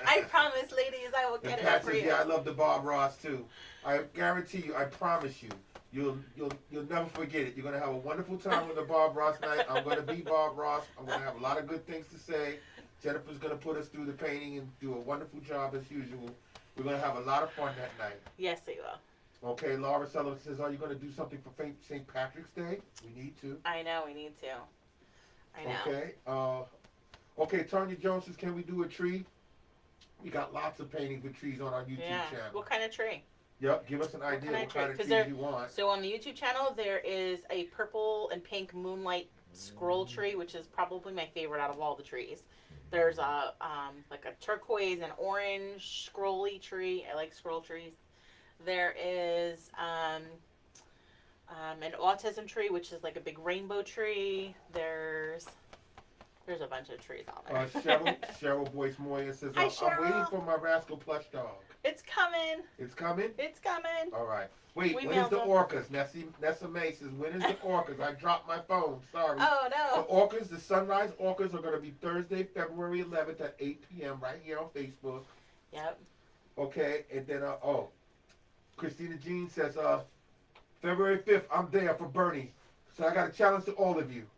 I promise, ladies, I will And get it Pat up for says, you. "Yeah, I love the Bob Ross too. I guarantee you. I promise you. You'll never forget it. You're gonna have a wonderful time with the Bob Ross night. I'm gonna be Bob Ross. I'm gonna have a lot of good things to say. Jennifer's gonna put us through the painting and do a wonderful job as usual. We're gonna have a lot of fun that night." Yes, they will. Okay, Laura Sullivan says, "Are you gonna do something for St. Patrick's Day?" We need to. I know, we need to. I know. Okay. Okay, Tanya Jones says, "Can we do a tree?" We got lots of paintings with trees on our YouTube Yeah. channel. What kind of tree? Yep, give us an idea what kind of 'Cause trees you want. So on the YouTube channel, there is a purple and pink moonlight scroll tree, which is probably my favorite out of all the trees. There's a like a turquoise and orange scrolly tree. I like scroll trees. There is an autism tree, which is like a big rainbow tree. There's a bunch of trees on there. Cheryl Boyce Moya says, Hi, "I'm waiting Cheryl. for my Rascal plush dog." It's coming. It's coming? It's coming. All right. Wait, We when is mailed the them. orcas? Nessa May says, "When is the orcas?" I dropped my phone. Sorry. Oh The no. orcas, the sunrise orcas, are going to be Thursday, February 11th at 8 p.m. right here on Facebook. Yep. Okay, and then Christina Jean says, "February 5th, I'm there for Bernie. So I got a challenge to all of you.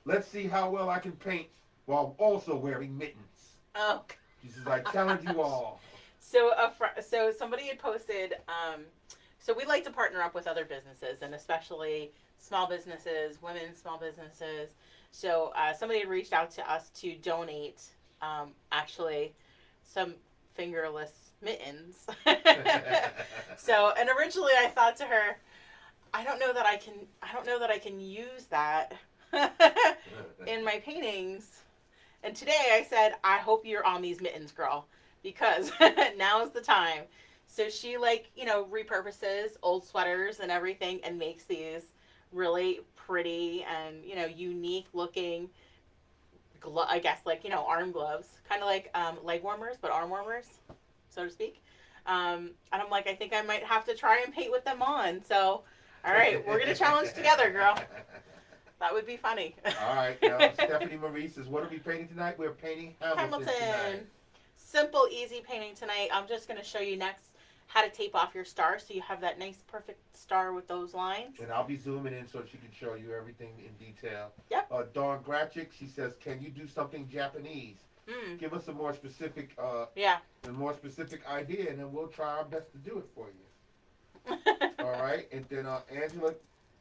Let's see how well I can paint while also wearing mittens." Oh. She says, "I challenge you all." So so somebody had posted. So we like to partner up with other businesses, and especially small businesses, women's small businesses. So somebody had reached out to us to donate, actually, some fingerless mittens. So, and originally I thought to her, I don't know that I can use that in my paintings. And today I said, I hope you're on these mittens, girl, because now's the time. So she repurposes old sweaters and everything and makes these really pretty and, unique looking, I guess, arm gloves, kind of like leg warmers, but arm warmers, so to speak. And I'm like, I think I might have to try and paint with them on. So, all right, we're going to challenge together, girl. That would be funny. All right, now Stephanie Marie says, "What are we painting tonight?" We're painting Hamilton tonight. Simple, easy painting tonight. I'm just going to show you next how to tape off your star so you have that nice, perfect star with those lines. And I'll be zooming in so she can show you everything in detail. Yep. Dawn Grachick, she says, "Can you do something Japanese? Give us a more specific, a more specific idea, and then we'll try our best to do it for you." All right. And then Angela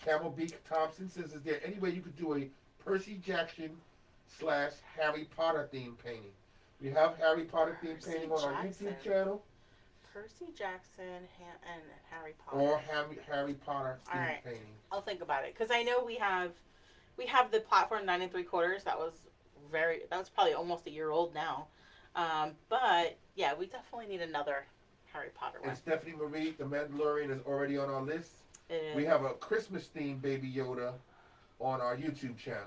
Camelbeak Thompson says, "Is there any way you could do a Percy Jackson / Harry Potter theme painting?" We have Harry Potter theme painting on our Jackson. YouTube channel. Percy Jackson and Harry Potter. Or Harry Potter All themed right. painting. I'll think about it because I know we have the platform 9 3/4. That was probably almost a year old now. But yeah, we definitely need another Harry Potter one. And Stephanie Marie, the Mandalorian, is already on our list. We And have a Christmas themed Baby Yoda on our YouTube channel.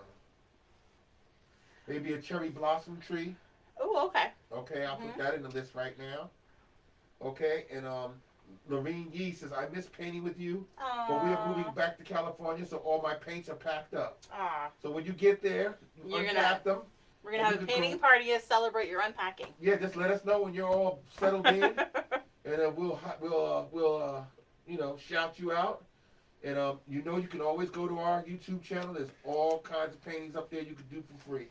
Maybe a cherry blossom tree. oh, okay. Okay, I'll put that in the list right now. Okay, and Lorene Yee says, I miss painting with you, but we are moving back to California, so all my paints are packed up. So when you get there, you unpack them. We're gonna have a painting party to celebrate your unpacking. Yeah, just let us know when you're all settled in, and we'll shout you out. And you can always go to our YouTube channel. There's all kinds of paintings up there you can do for free.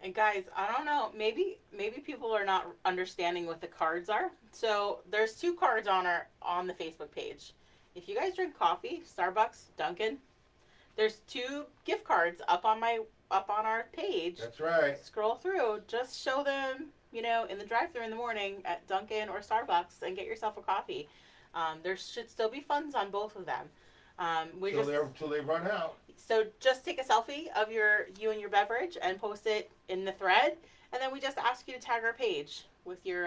And guys, I don't know, maybe people are not understanding what the cards are. So there's 2 cards on the Facebook page. If you guys drink coffee, Starbucks, Dunkin', there's 2 gift cards up on our page. That's right. Scroll through, just show them, in the drive-thru in the morning at Dunkin' or Starbucks and get yourself a coffee. There should still be funds on both of them. Till they run out. So just take a selfie of you and your beverage and post it in the thread, and then we just ask you to tag our page with your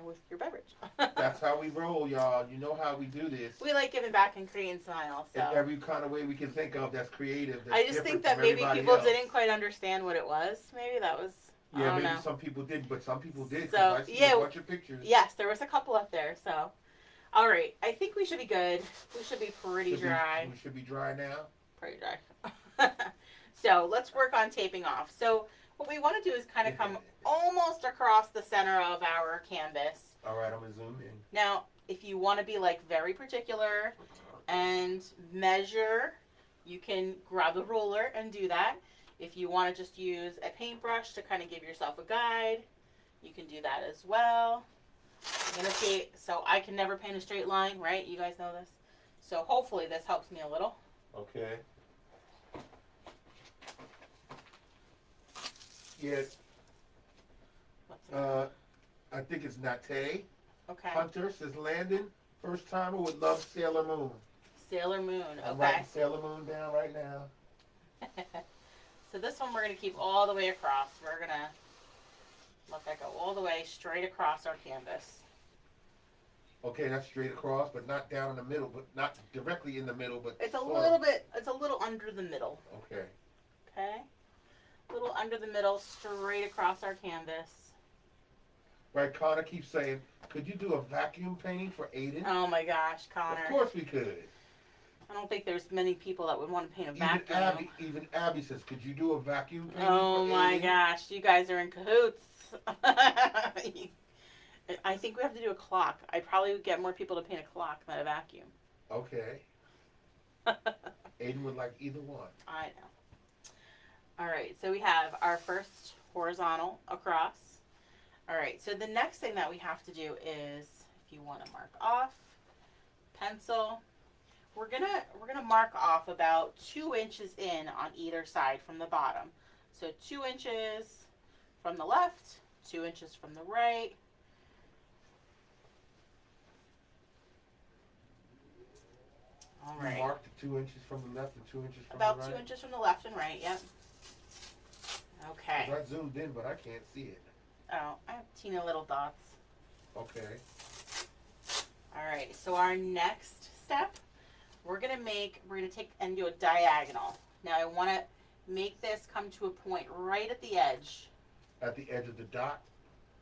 with your beverage. That's how we roll, y'all. You know how we do this. We like giving back in Korean style. So. In every kind of way we can think of that's creative. That's I just think that maybe people didn't quite understand what it was. Maybe that was. Yeah, I don't maybe know. some people did, but some people did. So I see a bunch of pictures. Yes, there was a couple up there. So, all right, I think we should be good. We should be pretty dry. We should be dry now. Pretty dry. So let's work on taping off. So what we want to do is kind of come almost across the center of our canvas. All right, I'm gonna zoom in. Now, if you want to be like very particular and measure, you can grab the ruler and do that. If you want to just use a paintbrush to kind of give yourself a guide, you can do that as well. I'm gonna see, so I can never paint a straight line, right? You guys know this. So hopefully this helps me a little. Okay. Yes. I think it's Nate. Okay. Hunter says Landon, first timer would love Sailor Moon. Sailor Moon. I'm Okay. writing Sailor Moon down right now. So this one we're gonna keep all the way across. We're gonna let that go all the way straight across our canvas. Okay, that's straight across, but not down in the middle, but not directly in the middle, but It's a sort little of. bit. It's a little under the middle. Okay. Okay. A little under the middle, straight across our canvas. Right, Connor keeps saying, could you do a vacuum painting for Aiden? Oh my gosh, Connor. Of course we could. I don't think there's many people that would want to paint a vacuum. Even Abby says, could you do a vacuum painting Oh for my Aiden? gosh, you guys are in cahoots. I think we have to do a clock. I probably would get more people to paint a clock than a vacuum. Okay. Aiden would like either one. I know. All right, so we have our first horizontal across. All right, so the next thing that we have to do is, if you want to mark off, pencil. We're gonna mark off about 2 inches in on either side from the bottom. So 2 inches from the left, 2 inches from the right. All right. Mark the 2 inches from the left and 2 inches from About the right. 2 inches from the left and right. Yep. Okay. 'Cause I zoomed in, but I can't see it. Oh, I have teeny little dots. Okay. All right. So our next step, we're gonna take and do a diagonal. Now I want to make this come to a point right at the edge At the edge of the dot.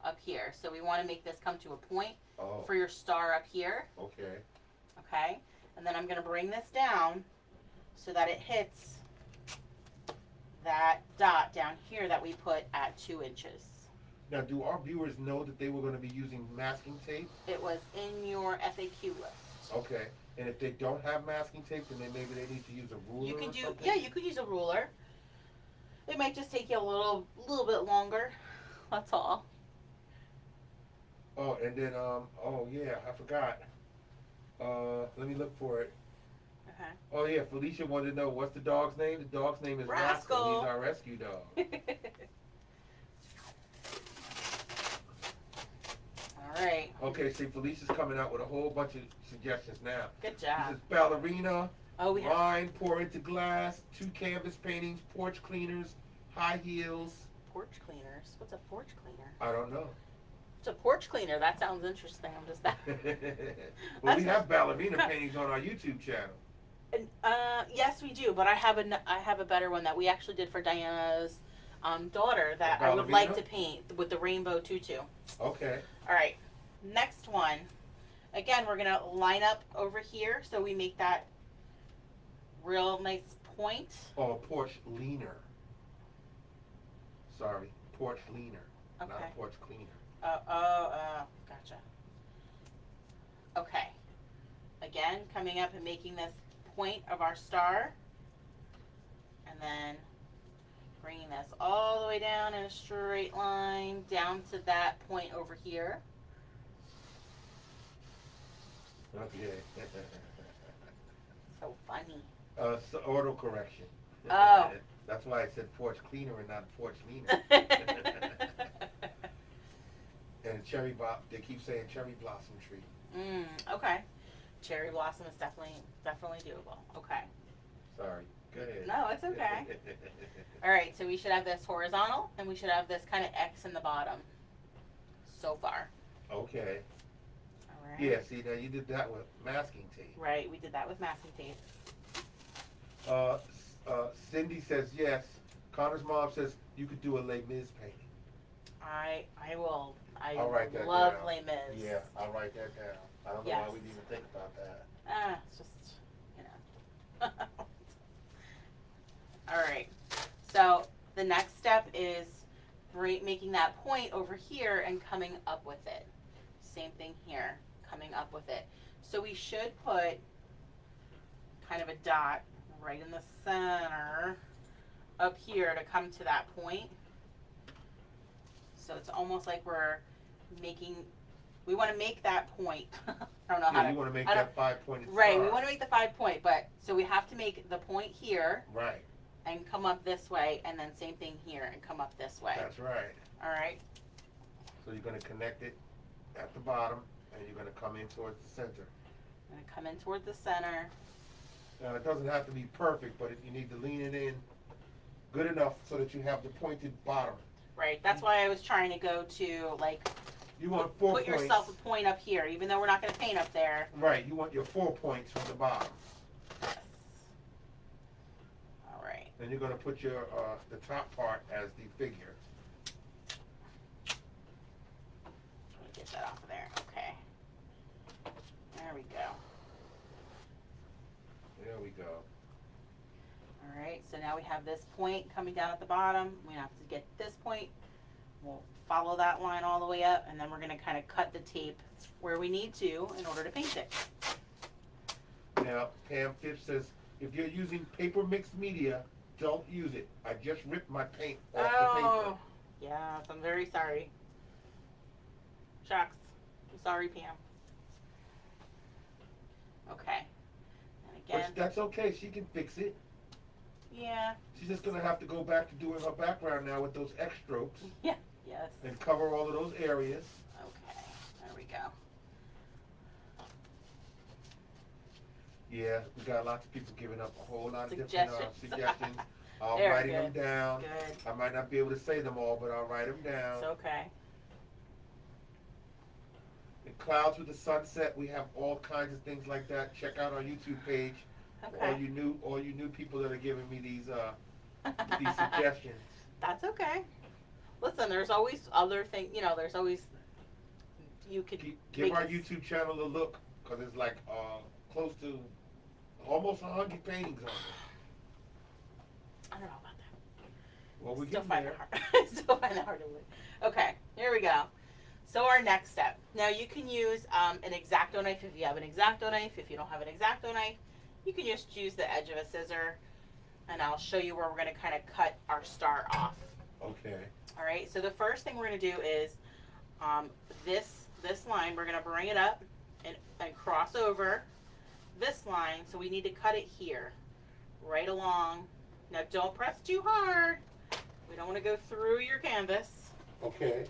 up here. So we want to make this come to a point Oh. for your star up here. Okay. Okay. And then I'm gonna bring this down so that it hits that dot down here that we put at 2 inches. Now, do our viewers know that they were going to be using masking tape? It was in your FAQ list. Okay. And if they don't have masking tape, then maybe they need to use a ruler You can or do, something? yeah, you could use a ruler. It might just take you a little bit longer. That's all. Oh, and then, oh yeah, I forgot. Let me look for it. Okay. Oh yeah, Felicia wanted to know what's the dog's name. The dog's name is Rascal. He's our rescue dog. All All right. Okay, see, Felicia's coming out with a whole bunch of suggestions now. Good This job. is ballerina, Oh, we have line, pour into glass, 2 canvas paintings, porch cleaners, high heels. porch cleaners. What's a porch cleaner? I don't know. It's a porch cleaner. That sounds interesting. I'm just that. Well, we have ballerina paintings on our YouTube channel. Yes, we do. But I have a better one that we actually did for Diana's daughter that I would like to paint with the rainbow tutu. Okay. All right. Next one. Again, we're gonna line up over here so we make that real nice point. Oh, porch leaner. Sorry, porch leaner, not Okay. a porch cleaner. Gotcha. Okay. Again, coming up and making this point of our star. And then bringing this all the way down in a straight line down to that point over here. Okay. So funny. So auto correction. Oh. That's why I said porch cleaner and not porch leaner. And they keep saying cherry blossom tree. Okay. Cherry blossom is definitely doable. Okay. Sorry. Go ahead. No, it's okay. All right, so we should have this horizontal, and we should have this kind of X in the bottom. So far. Okay. All right. Yeah, see, now you did that with masking tape. Right, we did that with masking tape. Cindy says yes. Connor's mom says you could do a Les Mis painting. I will. I'll write that love down. Les Mis. Yeah, I'll write that down. I don't know why we didn't even think about that. It's just, you know. All right. So the next step is making that point over here and coming up with it. Same thing here, coming up with it. So we should put kind of a dot right in the center up here to come to that point. So it's almost like we're making, we want to make that point. I don't know how to. You want to make that 5-pointed star. Right, we want to make the 5-point, but so we have to make the point here. Right. And come up this way, and then same thing here, and come up this way. That's right. All right. So you're going to connect it at the bottom, and you're going to come in towards the center. I'm going to come in toward the center. Now, it doesn't have to be perfect, but you need to lean it in good enough so that you have the pointed bottom. Right, that's why I was trying to go to, like, You want 4 put points. yourself a point up here, even though we're not going to paint up there. Right, you want your 4 points from the bottom. Yes. All right. Then you're going to put your the top part as the figure. Let me get that off of there. Okay. There we go. There we go. All right, so now we have this point coming down at the bottom. We have to get this point. We'll follow that line all the way up, and then we're going to kind of cut the tape where we need to in order to paint it. Now, Pam Phipps says, if you're using paper mixed media, don't use it. I just ripped my paint off the paper. Yes, I'm very sorry. Shucks. I'm sorry, Pam. Okay. And again. But that's okay. She can fix it. Yeah. She's just going to have to go back to doing her background now with those X strokes. Yeah. Yes. And cover all of those areas. Okay. There we go. Yeah, we got lots of people giving up a whole lot of different suggestions. I'll Very writing good. them down. Good. I might not be able to say them all, but I'll write them down. It's okay. In Clouds with the Sunset, we have all kinds of things like that. Check out our YouTube page. Okay. All you new people that are giving me these suggestions. That's okay. Listen, there's always other things, you know, there's always, you could Give our YouTube channel a look, because it's like close to almost 100 paintings on it. I don't know about that. Well, we Still get find there. it hard. Still find it hard to believe. Okay, here we go. So our next step. Now you can use an X-Acto knife if you have an X-Acto knife. If you don't have an X-Acto knife, you can just use the edge of a scissor, and I'll show you where we're going to kind of cut our star off. Okay. All right, so the first thing we're going to do is this line, we're going to bring it up and cross over this line. So we need to cut it here, right along. Now don't press too hard. We don't want to go through your canvas. Okay.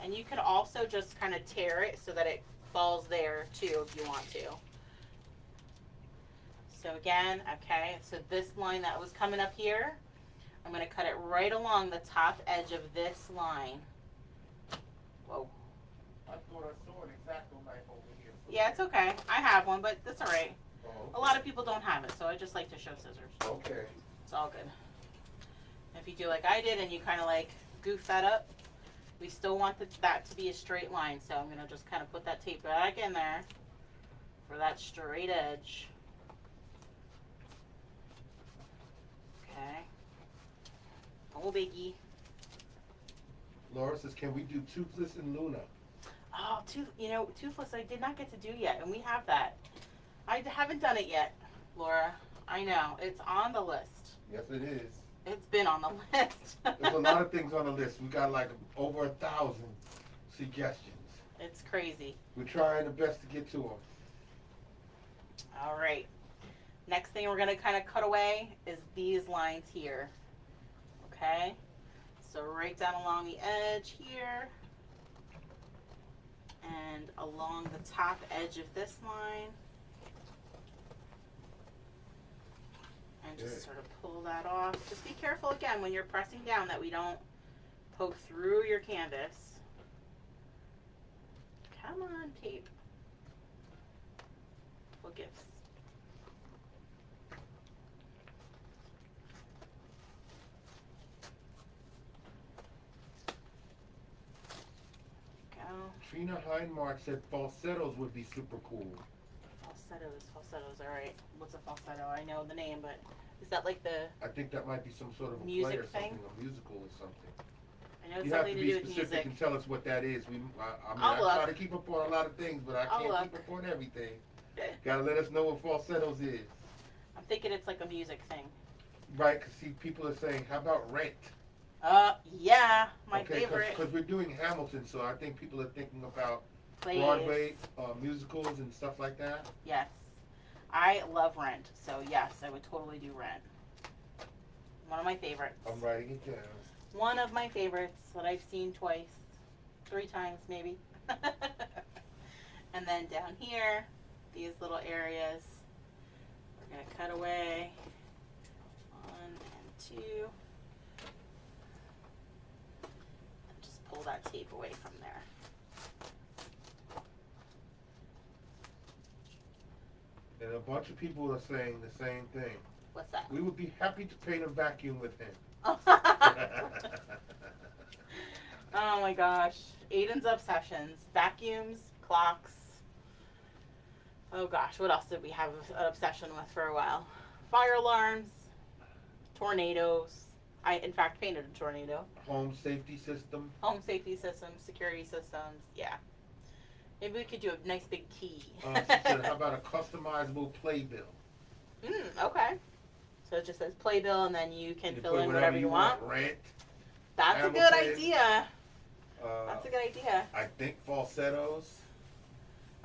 And you can also just kind of tear it so that it falls there too if you want to. So again, okay, so this line that was coming up here, I'm going to cut it right along the top edge of this line. Whoa. I thought I saw an X-Acto knife over here. Yeah, it's okay. I have one, but that's all right. Oh, okay. A lot of people don't have it, so I just like to show scissors. Okay. It's all good. If you do like I did and you kind of like goof that up, we still want that to be a straight line. So I'm going to just kind of put that tape back in there for that straight edge. Okay. Oh, biggie. Laura says, can we do Toothless and Luna? Oh, Toothless I did not get to do yet, and we have that. I haven't done it yet, Laura. I know. It's on the list. Yes, it is. It's been on the list. There's a lot of things on the list. We got like over 1,000 suggestions. It's crazy. We're trying the best to get to them. All right. Next thing we're going to kind of cut away is these lines here. Okay? So right down along the edge here. And along the top edge of this line. And just sort of pull that off. Just be careful again when you're pressing down that we don't poke through your canvas. Come on, tape. What gives? Go. Trina Heinmark said falsettos would be super cool. Falsettos, alright. What's a falsetto? I know the name, but is that like the I think that might be some sort of a music play or thing? something, a musical or something. I know it's You have something to to be do with specific music. and tell us what that is. I I'll look. try to keep up on a lot of things, but I I'll can't look. keep up on everything. Gotta let us know what falsettos is. I'm thinking it's like a music thing. Right, because see, people are saying, how about Rent? Yeah, my Okay, favorite. because we're doing Hamilton, so I think people are thinking about Plays. Broadway musicals and stuff like that. Yes. I love Rent, so yes, I would totally do Rent. One of my favorites. I'm writing it down. One of my favorites that I've seen twice. 3 times maybe. And then down here, these little areas, we're going to cut away 1 and 2. And just pull that tape away from there. And a bunch of people are saying the same thing. What's that? We would be happy to paint a vacuum with him. Oh my gosh. Aiden's obsessions. Vacuums, clocks. Oh gosh, what else did we have an obsession with for a while? Fire alarms, tornadoes. I, in fact, painted a tornado. Home safety system. Home safety systems, security systems, yeah. Maybe we could do a nice big key. She said, how about a customizable playbill? Okay. So it just says playbill, and then you can You fill put in whatever you want. Rent. That's a good Hamilton. idea. That's a good idea. I think falsettos.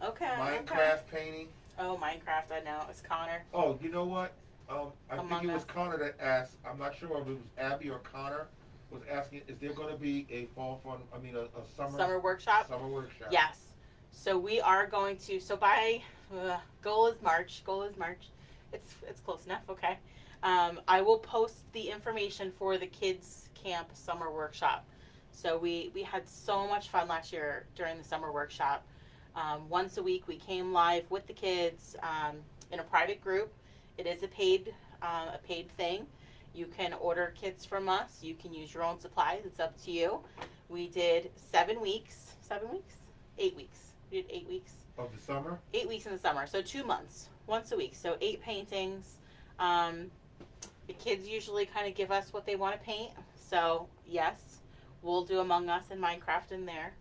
Okay. Minecraft painting. Oh, Minecraft, I know. It's Connor. Oh, you know what? I think Among it was Us. Connor that asked. I'm not sure if it was Abby or Connor was asking. Is there going to be a a Summer workshop? Summer workshop. Yes. So we are going to, so by, goal is March. It's close enough, okay. I will post the information for the kids camp summer workshop. So we had so much fun last year during the summer workshop. Once a week we came live with the kids in a private group. It is a paid thing. You can order kits from us. You can use your own supplies. It's up to you. We did 7 weeks. 7 weeks? 8 weeks. We did 8 weeks. Of the summer. 8 weeks in the summer. So 2 months. Once a week. So 8 paintings. The kids usually kind of give us what they want to paint. So yes, we'll do Among Us and Minecraft in there.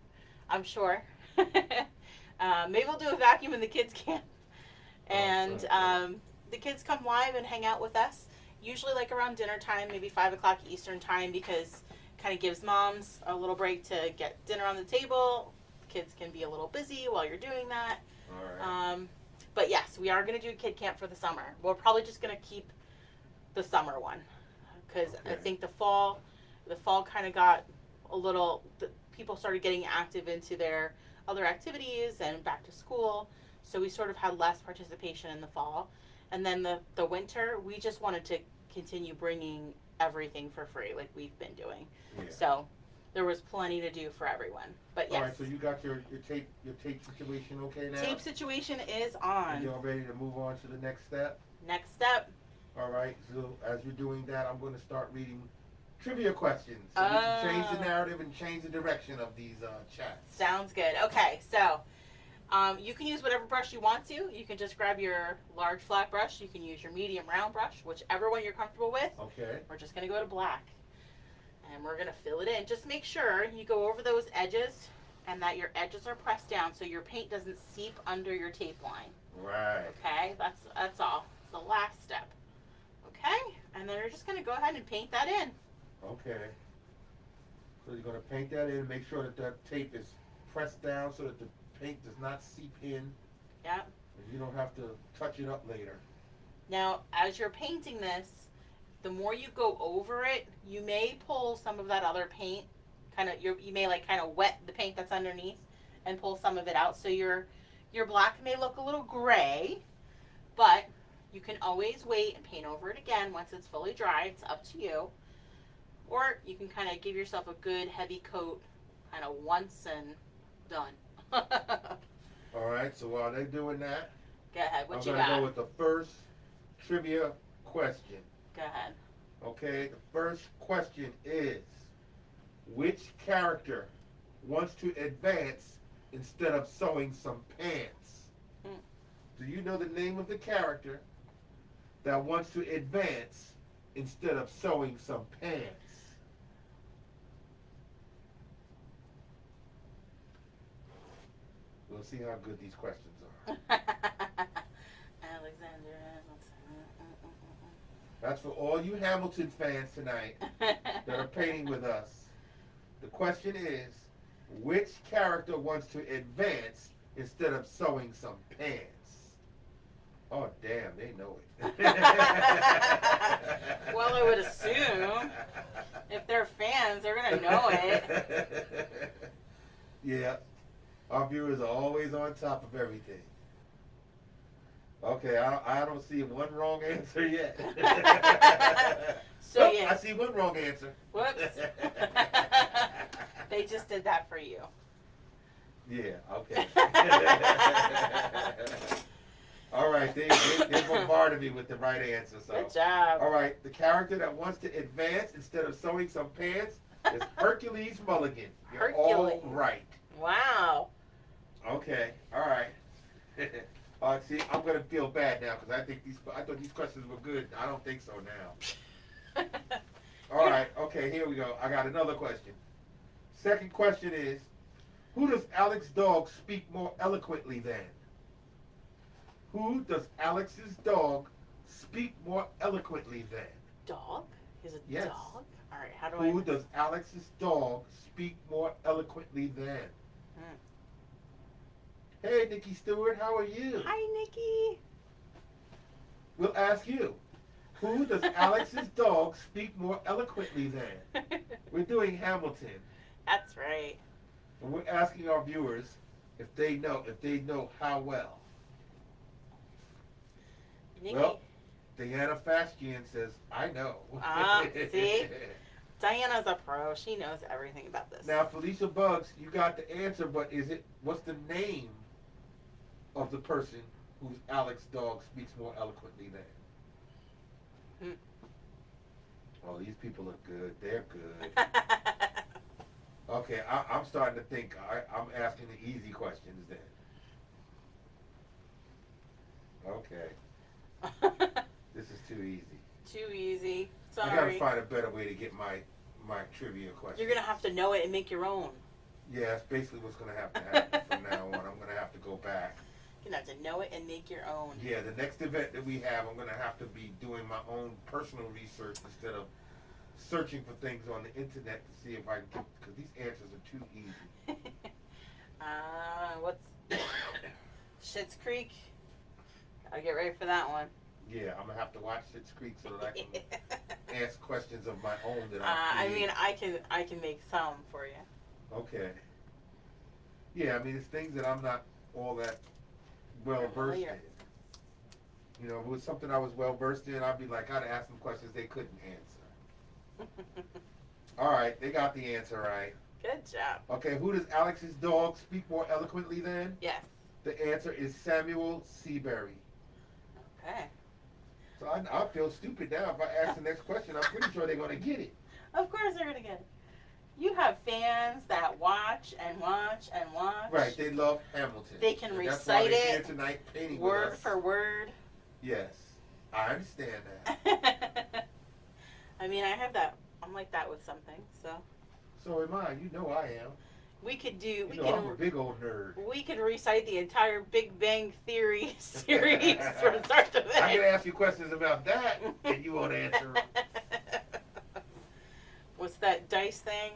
I'm sure. Maybe we'll do a vacuum in the kids camp. And the kids come live and hang out with us. Usually like around dinner time, maybe 5 o'clock Eastern time, because it kind of gives moms a little break to get dinner on the table. Kids can be a little busy while you're doing that. All right. But yes, we are going to do a kid camp for the summer. We're probably just going to keep the summer one, because I think the fall kind of got a little, people started getting active into their other activities and back to school. So we sort of had less participation in the fall. And then the winter, we just wanted to continue bringing everything for free like we've been doing. Yeah. So there was plenty to do for everyone. But yes. All right, so you got your tape situation okay now? Tape situation is on. You all ready to move on to the next step? Next step. All right, so as you're doing that, I'm going to start reading trivia questions so we can change the narrative and change the direction of these chats. Sounds good. Okay, so you can use whatever brush you want to. You can just grab your large flat brush. You can use your medium round brush, whichever one you're comfortable with. Okay. We're just going to go to black. And we're going to fill it in. Just make sure you go over those edges and that your edges are pressed down so your paint doesn't seep under your tape line. Right. Okay, that's all. It's the last step. Okay, and then you're just going to go ahead and paint that in. Okay. So you're going to paint that in and make sure that that tape is pressed down so that the paint does not seep in. Yep. And you don't have to touch it up later. Now, as you're painting this, the more you go over it, you may pull some of that other paint. You may like kind of wet the paint that's underneath and pull some of it out. So your black may look a little gray, but you can always wait and paint over it again once it's fully dry. It's up to you. Or you can kind of give yourself a good heavy coat kind of once and done. All right, so while they're doing that, Go ahead. What I'm you going to got? go with the first trivia question. Go ahead. Okay, the first question is, which character wants to advance instead of sewing some pants? Do you know the name of the character that wants to advance instead of sewing some pants? We'll see how good these questions are. Alexander That's for all you Hamilton fans tonight that are painting with us. The question is, which character wants to advance instead of sewing some pants? Oh, damn, they know it. Well, I would assume if they're fans, they're going to know it. Yeah. Our viewers are always on top of everything. Okay, I don't see one wrong answer yet. So, Oh, yeah. I see one wrong answer. Whoops. They just did that for you. Yeah, okay. All right, they bombarded me with the right answer. So. Good job. All right, the character that wants to advance instead of sewing some pants is Hercules Mulligan. You're Hercules. all right. Wow. Okay, all right. See, I'm gonna feel bad now because I thought these questions were good. I don't think so now. All right, okay, here we go. I got another question. Second question is, who does Alex's dog speak more eloquently than? Who does Alex's dog speak more eloquently than? Dog? Is it Yes. dog? All right, how do I... Who does Alex's dog speak more eloquently than? Hey, Nikki Stewart, how are you? Hi, Nikki. We'll ask you. Who does Alex's dog speak more eloquently than? We're doing Hamilton. That's right. And we're asking our viewers if they know how well. Nikki. Well, Diana Fastian says, I know. See? Diana's a pro. She knows everything about this. Now, Felicia Bugs, you got the answer, but what's the name of the person whose Alex's dog speaks more eloquently than? Oh, these people are good. They're good. Okay, I'm starting to think I'm asking the easy questions then. Okay. This is too easy. Too easy. I gotta Sorry. find a better way to get my trivia questions. You're going to have to know it and make your own. Yeah, that's basically what's gonna have to happen from now on. I'm gonna have to go back. You're going to have to know it and make your own. Yeah, the next event that we have, I'm gonna have to be doing my own personal research instead of searching for things on the internet to see if I can get, because these answers are too easy. What's Schitt's Creek? I'll get ready for that one. Yeah, I'm gonna have to watch Schitt's Creek so that I can ask questions of my own that I create. mean, I can make some for you. Okay. Yeah, I mean, it's things that I'm not all that well versed in. Familiar. You know, if it was something I was well versed in, I'd be like, I'd ask them questions they couldn't answer. All right, they got the answer right. Good job. Okay, who does Alex's dog speak more eloquently than? Yes. The answer is Samuel Seabury. Okay. So I feel stupid now if I ask the next question. I'm pretty sure they're going to get it. Of course they're gonna get it. You have fans that watch and watch and watch. Right, they love Hamilton. They can And recite that's why they're it here tonight painting word with us. for word. Yes, I understand that. I mean, I have that. I'm like that with something. So So am I. You know I am. we could do. You We know I'm a big old nerd. We could recite the entire Big Bang Theory series from start to finish. I can ask you questions about that, and you won't answer them. What's that dice thing?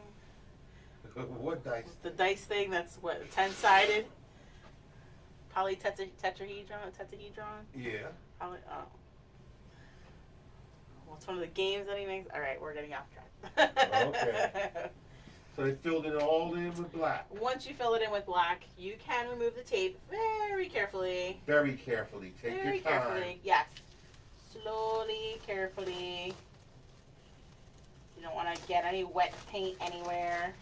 What dice? The dice thing that's what 10-sided. Tetrahedron. Yeah. Oh. Well, it's one of the games that he makes. All right, we're getting off track. Okay. So they filled it all in with black. Once you fill it in with black, you can remove the tape very carefully. Very carefully. Take Very your time. carefully. Yes. Slowly, carefully. You don't want to get any wet paint anywhere.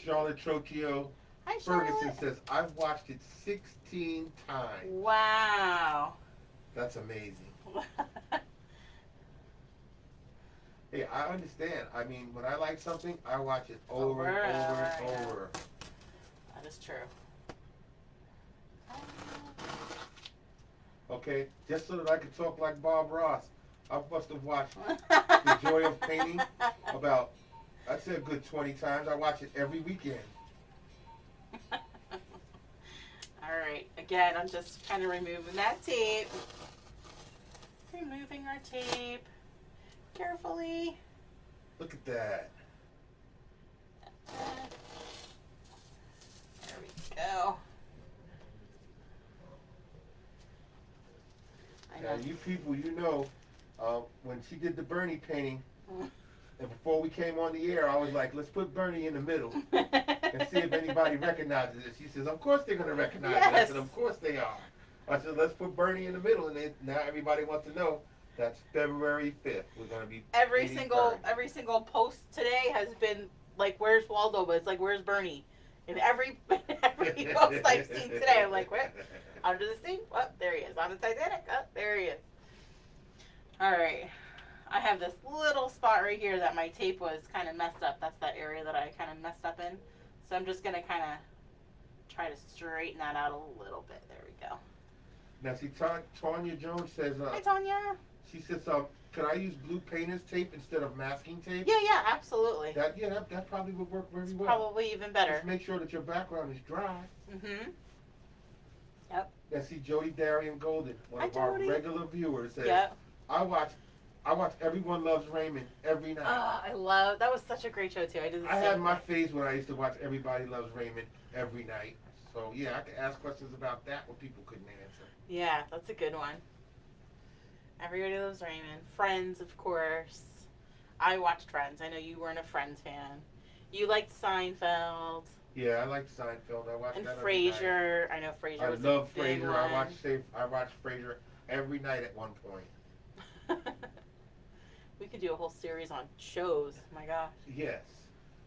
Charlotte Trocchio Hi, Ferguson Charlotte. says, I've watched it 16 times. Wow. That's amazing. Hey, I understand. I mean, when I like something, I watch it over and over and yeah. over. That is true. Okay? Just so that I could talk like Bob Ross, I must have watched The Joy of Painting about, I'd say a good 20 times. I watch it every weekend. All right. Again, I'm just kind of removing that tape. Removing our tape carefully. Look at that. There we go. I Now, know. you people, you know, when she did the Bernie painting, and before we came on the air, I was like, let's put Bernie in the middle and see if anybody recognizes it. She says, of course they're going to recognize it. I said, of course they are. I said, let's put Bernie in the middle, and then, now everybody wants to know that's February 5th. We're going to be every painting single Bernie. post today has been like, where's Waldo? But it's like, where's Bernie? And every post I've seen today, I'm like, what? Under the sea? Oh, there he is. On the Titanic? Oh, there he is. All right. I have this little spot right here that my tape was kind of messed up. That's that area that I kind of messed up in. So I'm just going to kind of try to straighten that out a little bit. There we go. Now, see, Tanya Jones says, Hi, Tanya. she says, could I use blue painter's tape instead of masking tape? Yeah, absolutely. That probably would work very well. Probably even better. Just make sure that your background is dry. Mm-hmm. Yep. Now, see, Jody Darian Golden, one Hi, of our Jody. regular viewers, says, Yep. I watch Everyone Loves Raymond every night. Oh, that was such a great show too. I did the I same had my thing. phase when I used to watch Everybody Loves Raymond every night. So, yeah, I could ask questions about that what people couldn't answer. Yeah, that's a good one. Everybody Loves Raymond. Friends, of course. I watched Friends. I know you weren't a Friends fan. You liked Seinfeld. Yeah, I like Seinfeld. I watched And that every night. Frasier. I know Frasier I was love a big Frasier. one. I watched Frasier every night at one point. We could do a whole series on shows. My gosh. Yes.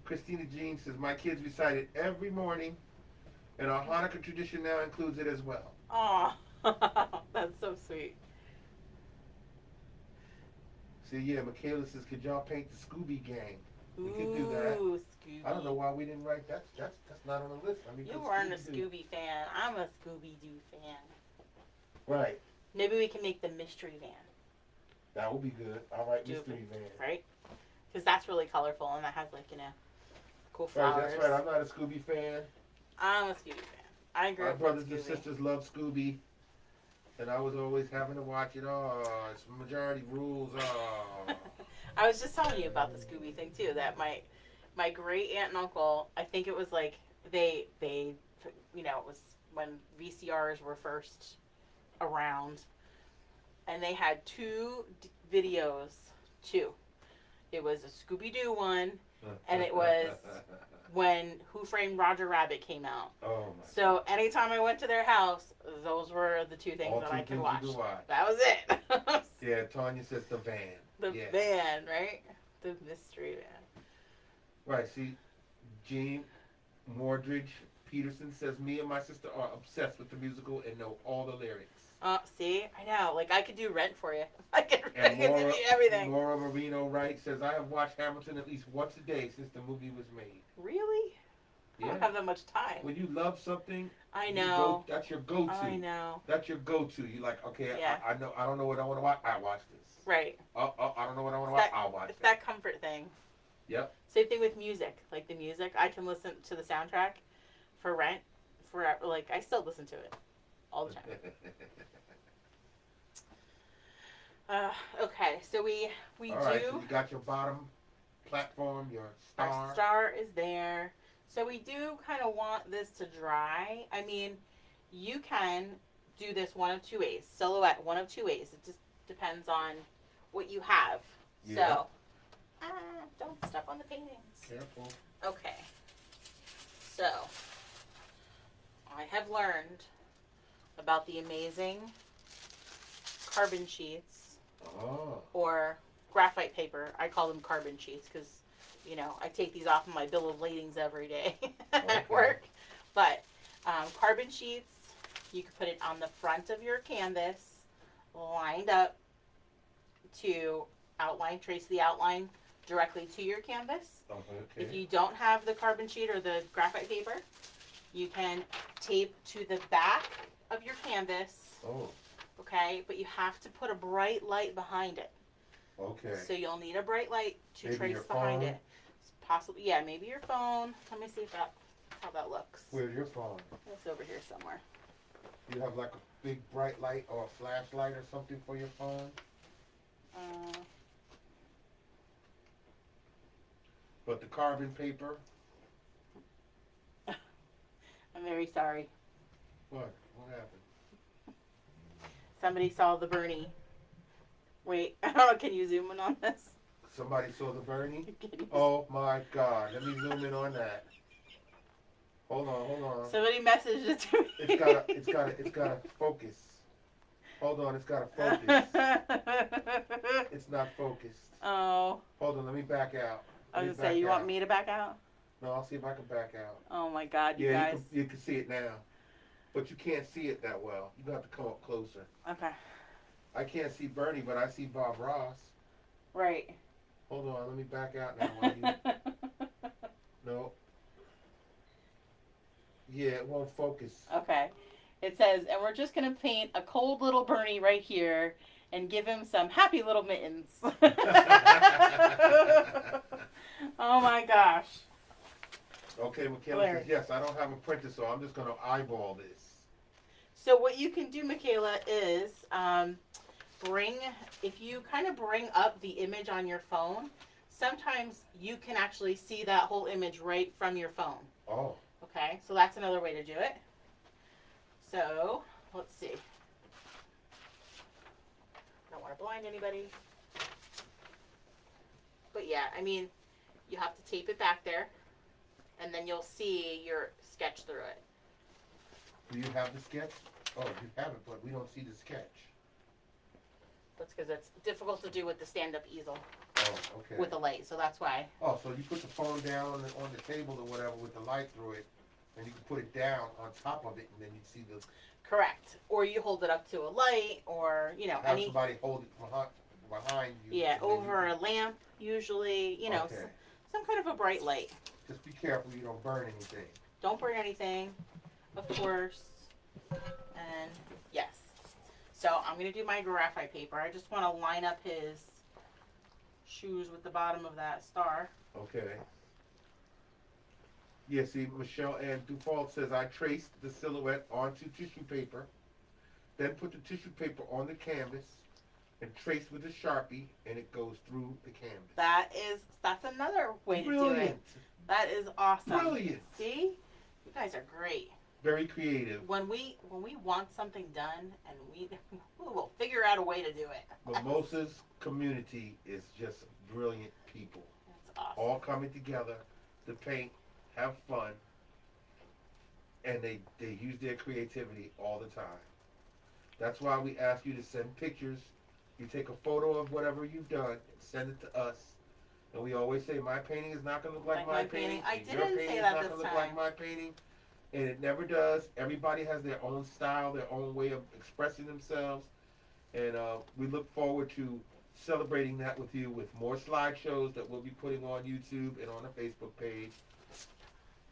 Christina Jean says, my kids recite it every morning, and our Hanukkah tradition now includes it as well. Aw. That's so sweet. See, yeah, Michaela says, could y'all paint the Scooby Gang? We could do that. Ooh, Scooby. I don't know why we didn't write that. That's not on the list. I mean, You put weren't a Scooby-Doo. Scooby fan. I'm a Scooby-Doo fan. Right. Maybe we can make the mystery van, That would be good. All right, Do Mystery Van. right? Because that's really colorful and that has cool Right, flowers. that's right. I'm not a Scooby fan. I'm a Scooby fan. I grew My up brothers with and Scooby. sisters love Scooby, and I was always having to watch it. Oh, it's majority rules. Oh. I was just telling you about the Scooby thing too. That my great aunt and uncle, I think it was like they it was when VCRs were first around, and they had two videos. It was a Scooby-Doo one, and it was when Who Framed Roger Rabbit came out. Oh my. So anytime I went to their house, those were the two things All that two I could things watch. you could watch. That was it. Yeah, Tanya says the van. The Yes. van, right? The mystery van. Right. See, Jean Mordridge Peterson says me and my sister are obsessed with the musical and know all the lyrics. See, I know. Like I could do Rent for you. I could And give you everything. Laura Marino Wright says I have watched Hamilton at least once a day since the movie was made. Really? I don't have that much time. When you love something, I know. That's your go-to. I know. That's your go-to. You like, okay, Yeah. I know. I don't know what I want to watch. I watch this. Right. I don't know what I want to watch. I'll watch It's it. that comfort thing. Yep. Same thing with music. Like the music, I can listen to the soundtrack for Rent forever. Like I still listen to it all the time. Okay, so we all right, so you got your bottom platform, your star. Our star is there. So we do kind of want this to dry. I mean, you can do this one of two ways. Silhouette one of two ways. It just depends on what you have. Yeah. So, don't step on the paintings. Careful. Okay. So, I have learned about the amazing carbon sheets or graphite paper. I call them carbon sheets because, you know, I take these off of my bill of ladings every day at work. But carbon sheets, you can put it on the front of your canvas, lined up to trace the outline directly to your canvas. Okay. If you don't have the carbon sheet or the graphite paper, you can tape to the back of your canvas. Oh. Okay, but you have to put a bright light behind it. Okay. So you'll need a bright light to Maybe trace your behind phone? it. Possibly, yeah, maybe your phone. Let me see if how that looks. Where's your phone? It's over here somewhere. You have like a big bright light or a flashlight or something for your phone? But the carbon paper? I'm very sorry. What? What happened? Somebody saw the Bernie. Wait, I don't know. Can you zoom in on this? Somebody saw the Bernie? Oh my God. Let me zoom in on that. Hold on. Somebody messaged it to me. It's gotta focus. Hold on, it's gotta focus. It's not focused. Oh. Hold on, let me back out. I was gonna say, you want me to back out? No, I'll see if I can back out. Oh my God, you guys. You can see it now. But you can't see it that well. You have to come up closer. Okay. I can't see Bernie, but I see Bob Ross. Right. Hold on, let me back out now. While you... No. Yeah, it won't focus. Okay. It says, and we're just going to paint a cold little Bernie right here and give him some happy little mittens. Oh my gosh. Okay, Michaela says, yes, I don't have a printer, so I'm just going to eyeball this. So what you can do, Michaela, is if you kind of bring up the image on your phone, sometimes you can actually see that whole image right from your phone. Oh. Okay, so that's another way to do it. So, let's see. Don't want to blind anybody. But yeah, I mean, you have to tape it back there, and then you'll see your sketch through it. Do you have the sketch? Oh, you have it, but we don't see the sketch. That's because it's difficult to do with the stand-up easel. Oh, okay. With the light, so that's why. Oh, so you put the phone down on the table or whatever with the light through it, and you can put it down on top of it, and then you see the... Correct. Or you hold it up to a light, or, you know, have somebody hold it behind you. Yeah, over a lamp, usually, you know, Okay. some kind of a bright light. Just be careful you don't burn anything. Don't burn anything, of course. And, yes. So, I'm going to do my graphite paper. I just want to line up his shoes with the bottom of that star. Okay. Yeah, see, Michelle Ann Dufault says, I traced the silhouette onto tissue paper, then put the tissue paper on the canvas, and traced with a Sharpie, and it goes through the canvas. That's another way to do Brilliant. it. That is awesome. Brilliant. See? You guys are great. Very creative. When we want something done, and we will figure out a way to do it. Mimosa's community is just brilliant people. That's awesome. all coming together to paint, have fun, and they use their creativity all the time. That's why we ask you to send pictures. You take a photo of whatever you've done and send it to us. And we always say, my painting is not going to look like my painting. I and your didn't painting say is that not this going to look time. like my painting. And it never does. Everybody has their own style, their own way of expressing themselves. And we look forward to celebrating that with you with more slideshows that we'll be putting on YouTube and on the Facebook page.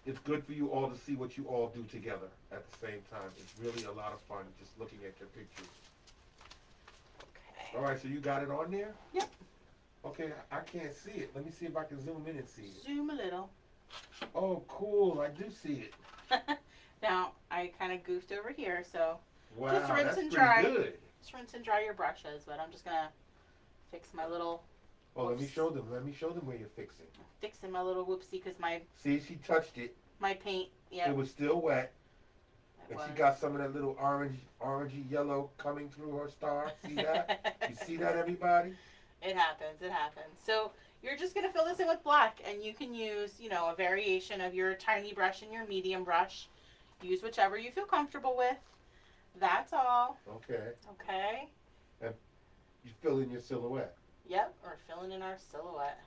It's good for you all to see what you all do together at the same time. It's really a lot of fun just looking at your pictures. Okay. All right, so you got it on there? Yep. Okay, I can't see it. Let me see if I can zoom in and see it. Zoom a little. Oh, cool. I do see it. Now, I kind of goofed over here, so Wow, just rinse that's and pretty dry. good. Just rinse and dry your brushes, but I'm just going to fix my little... Oh, let me Whoops. show them. Let me show them where you're fixing. Fixing my little whoopsie because my See, she touched it. paint, yeah. It was still wet. it And was. she got some of that little orangey yellow coming through her star. See that? You see that, everybody? It happens, it happens. So you're just going to fill this in with black, and you can use, you know, a variation of your tiny brush and your medium brush. Use whichever you feel comfortable with. That's all. Okay. Okay? You fill in your silhouette. Yep, we're filling in our silhouette.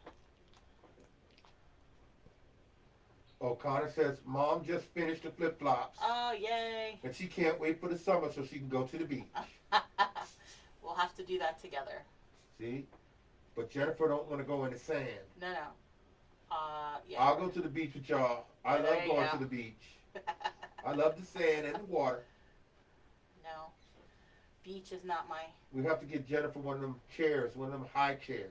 Oh, Connor says, Mom just finished the flip-flops. Oh, yay. And she can't wait for the summer so she can go to the beach. We'll have to do that together. See? But Jennifer don't want to go in the sand. No. Yeah. I'll go to the beach with y'all. I Yeah, love there you going go. to the beach. I love the sand and the water. No. Beach is not my... We have to get Jennifer one of them chairs, one of them high chairs,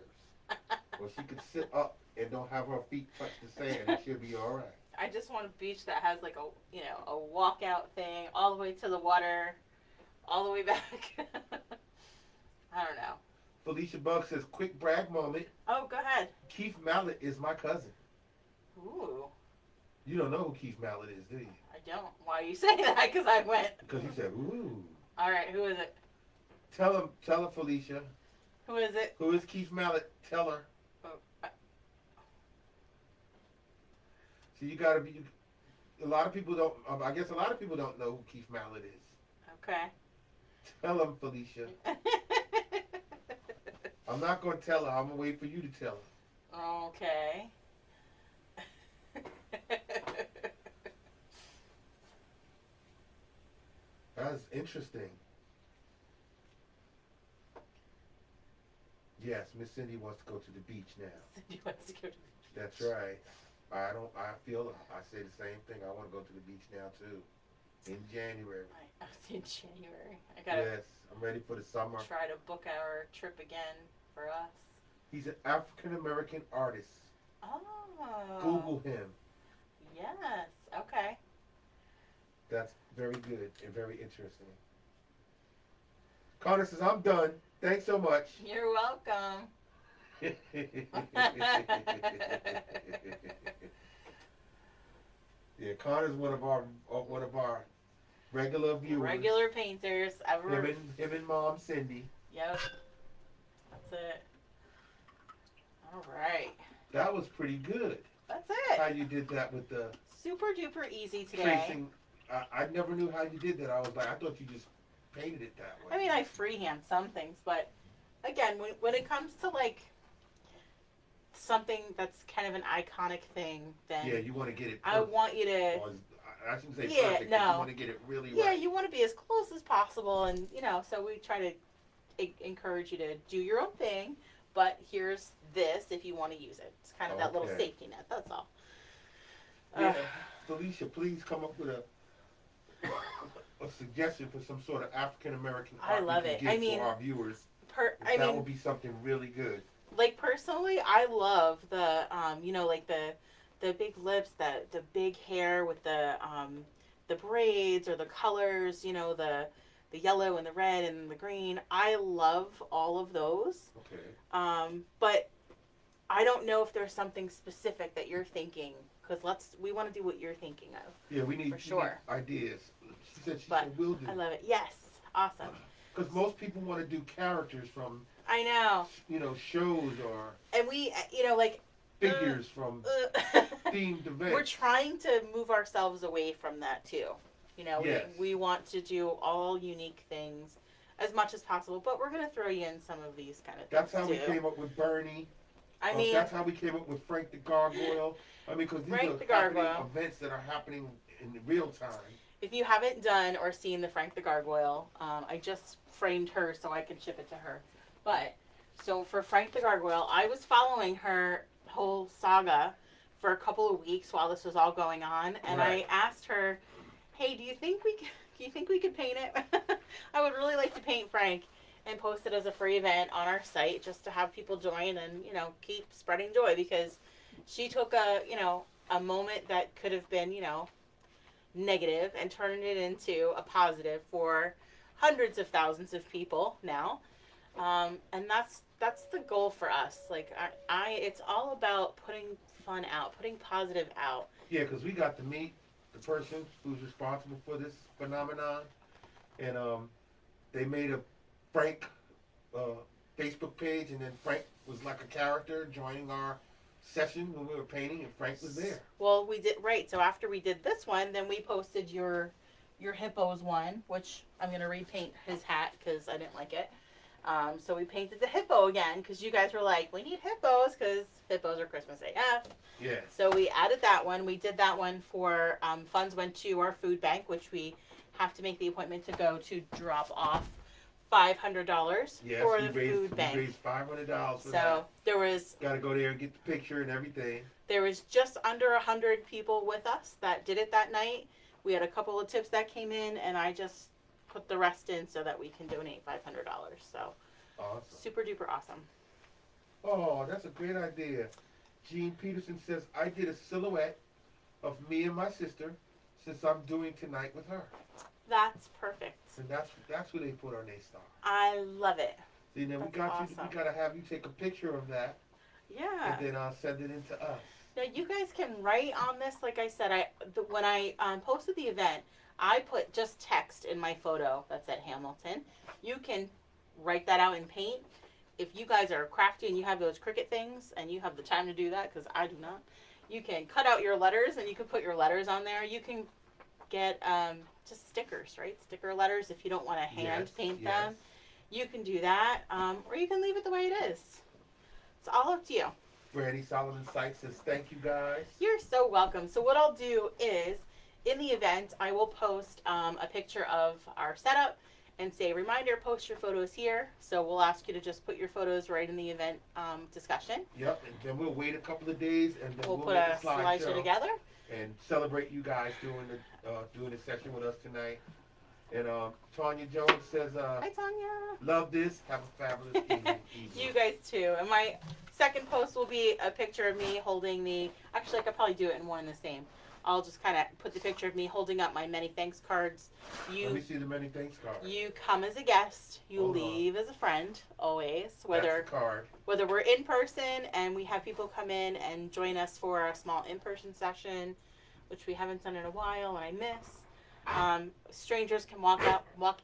where she could sit up and don't have her feet touch the sand, and she'll be all right. I just want a beach that has like a walkout thing all the way to the water, all the way back. I don't know. Felicia Bug says, quick brag moment. Oh, go ahead. Keith Mallet is my cousin. Ooh. You don't know who Keith Mallet is, do you? I don't. Why you say that? Because I went. Because you said, ooh. All right, who is it? Tell her, Felicia. Who is it? Who is Keith Mallet? Tell her. Oh, So you gotta be. A lot of people don't. I guess a lot of people don't know who Keith Mallet is. okay. Tell him, Felicia. I'm not gonna tell her. I'm gonna wait for you to tell her. Okay. That's interesting. Yes, Miss Cindy wants to go to the beach now. Cindy wants to go to the beach. That's right. I feel I say the same thing. I want to go to the beach now too. In January. Right. In January. I gotta Yes, I'm ready for the summer. try to book our trip again for us. He's an African American artist. Oh. Google him. Yes. Okay. That's very good and very interesting. Connor says, I'm done. Thanks so much. You're welcome. Yeah, Connor's one of our regular viewers. Regular painters. Him and Mom Cindy. Yep. That's it. All right. That was pretty good. That's How it. you did that with the Super duper easy today. tracing. I never knew how you did that. I was like, I thought you just painted it that way. I mean, I freehand some things, but again, when it comes to like something that's kind of an iconic thing, then Yeah, you want to get it. I want you to. I shouldn't say Yeah, perfect. But no. you want to get it really Yeah, right. you want to be as close as possible, and so we try to encourage you to do your own thing. But here's this if you want to use it. It's kind of that little Okay. safety net. That's all. Yeah, Felicia, please come up with a suggestion for some sort of African American I art love we it. can I give mean, for our viewers. I That mean, would be something really good. like personally, I love the like the big lips, the big hair with the braids or the colors, the yellow and the red and the green. I love all of those. Okay. But I don't know if there's something specific that you're thinking, because we want to do what you're thinking of. Yeah, we need, For sure. ideas. She said But we'll do. I love it. Yes, awesome. Because most people want to do characters from I know. shows or. And we, like figures from themed events. We're trying to move ourselves away from that too. You know, Yes. we want to do all unique things as much as possible, but we're going to throw you in some of these kind of things That's how too. we came up with Bernie. I mean, that's how we came up with Frank the Gargoyle. I mean, because these Frank the are happening Gargoyle. events that are happening in real time. if you haven't done or seen the Frank the Gargoyle, I just framed her so I can ship it to her. But, so for Frank the Gargoyle, I was following her whole saga for a couple of weeks while this was all going on, and Right. I asked her, "Hey, do you think we could paint it? I would really like to paint Frank and post it as a free event on our site just to have people join and, you know, keep spreading joy, because she took a moment that could have been, negative and turned it into a positive for hundreds of thousands of people now. And that's the goal for us. Like it's all about putting fun out, putting positive out. Yeah, because we got to meet the person who's responsible for this phenomenon, and they made a Frank Facebook page, and then Frank was like a character joining our session when we were painting, and Frank was there. Well, we did right. So after we did this one, then we posted your hippos one, which I'm gonna repaint his hat because I didn't like it. So we painted the hippo again because you guys were like, we need hippos because hippos are Christmas AF. Yeah. So we added that one. We did that one for funds went to our food bank, which we have to make the appointment to go to drop off $500 Yes, for we the raised, food we bank. raised $500 for that. So there was Got to go there and get the picture and everything. just under 100 people with us that did it that night. We had a couple of tips that came in, and I just put the rest in so that we can donate $500. So Awesome. super duper awesome. Oh, that's a great idea. Jean Peterson says, I did a silhouette of me and my sister since I'm doing tonight with her. That's perfect. And that's where they put our name star. I love it. See, then we That's got awesome. we gotta have you take a picture of that Yeah. and then send it in to us. Now you guys can write on this. Like I said, when I posted the event, I put just text in my photo that said Hamilton. You can write that out in paint. If you guys are crafty and you have those Cricut things and you have the time to do that, because I do not, you can cut out your letters and you can put your letters on there. You can get just stickers, right? Sticker letters if you don't want to hand paint them. You can do that, or you can leave it the way it is. It's all up to you. Brandy Solomon Sykes says, thank you guys. You're so welcome. So what I'll do is, in the event, I will post a picture of our setup and say, reminder, post your photos here. So we'll ask you to just put your photos right in the event discussion. Yep, and then we'll wait a couple of days and then We'll we'll put make a a slideshow together. and celebrate you guys doing the session with us tonight. And Tanya Jones says, Hi, Tanya. love this. Have a fabulous evening. You guys too. And my second post will be a picture of me holding the, actually I could probably do it in one and the same. I'll just kind of put the picture of me holding up my many thanks cards. Let me see the many thanks card. You come as a guest, you Hold on. leave as a friend, always. That's Whether the card. whether we're in person and we have people come in and join us for a small in-person session, which we haven't done in a while and I miss. Strangers can walk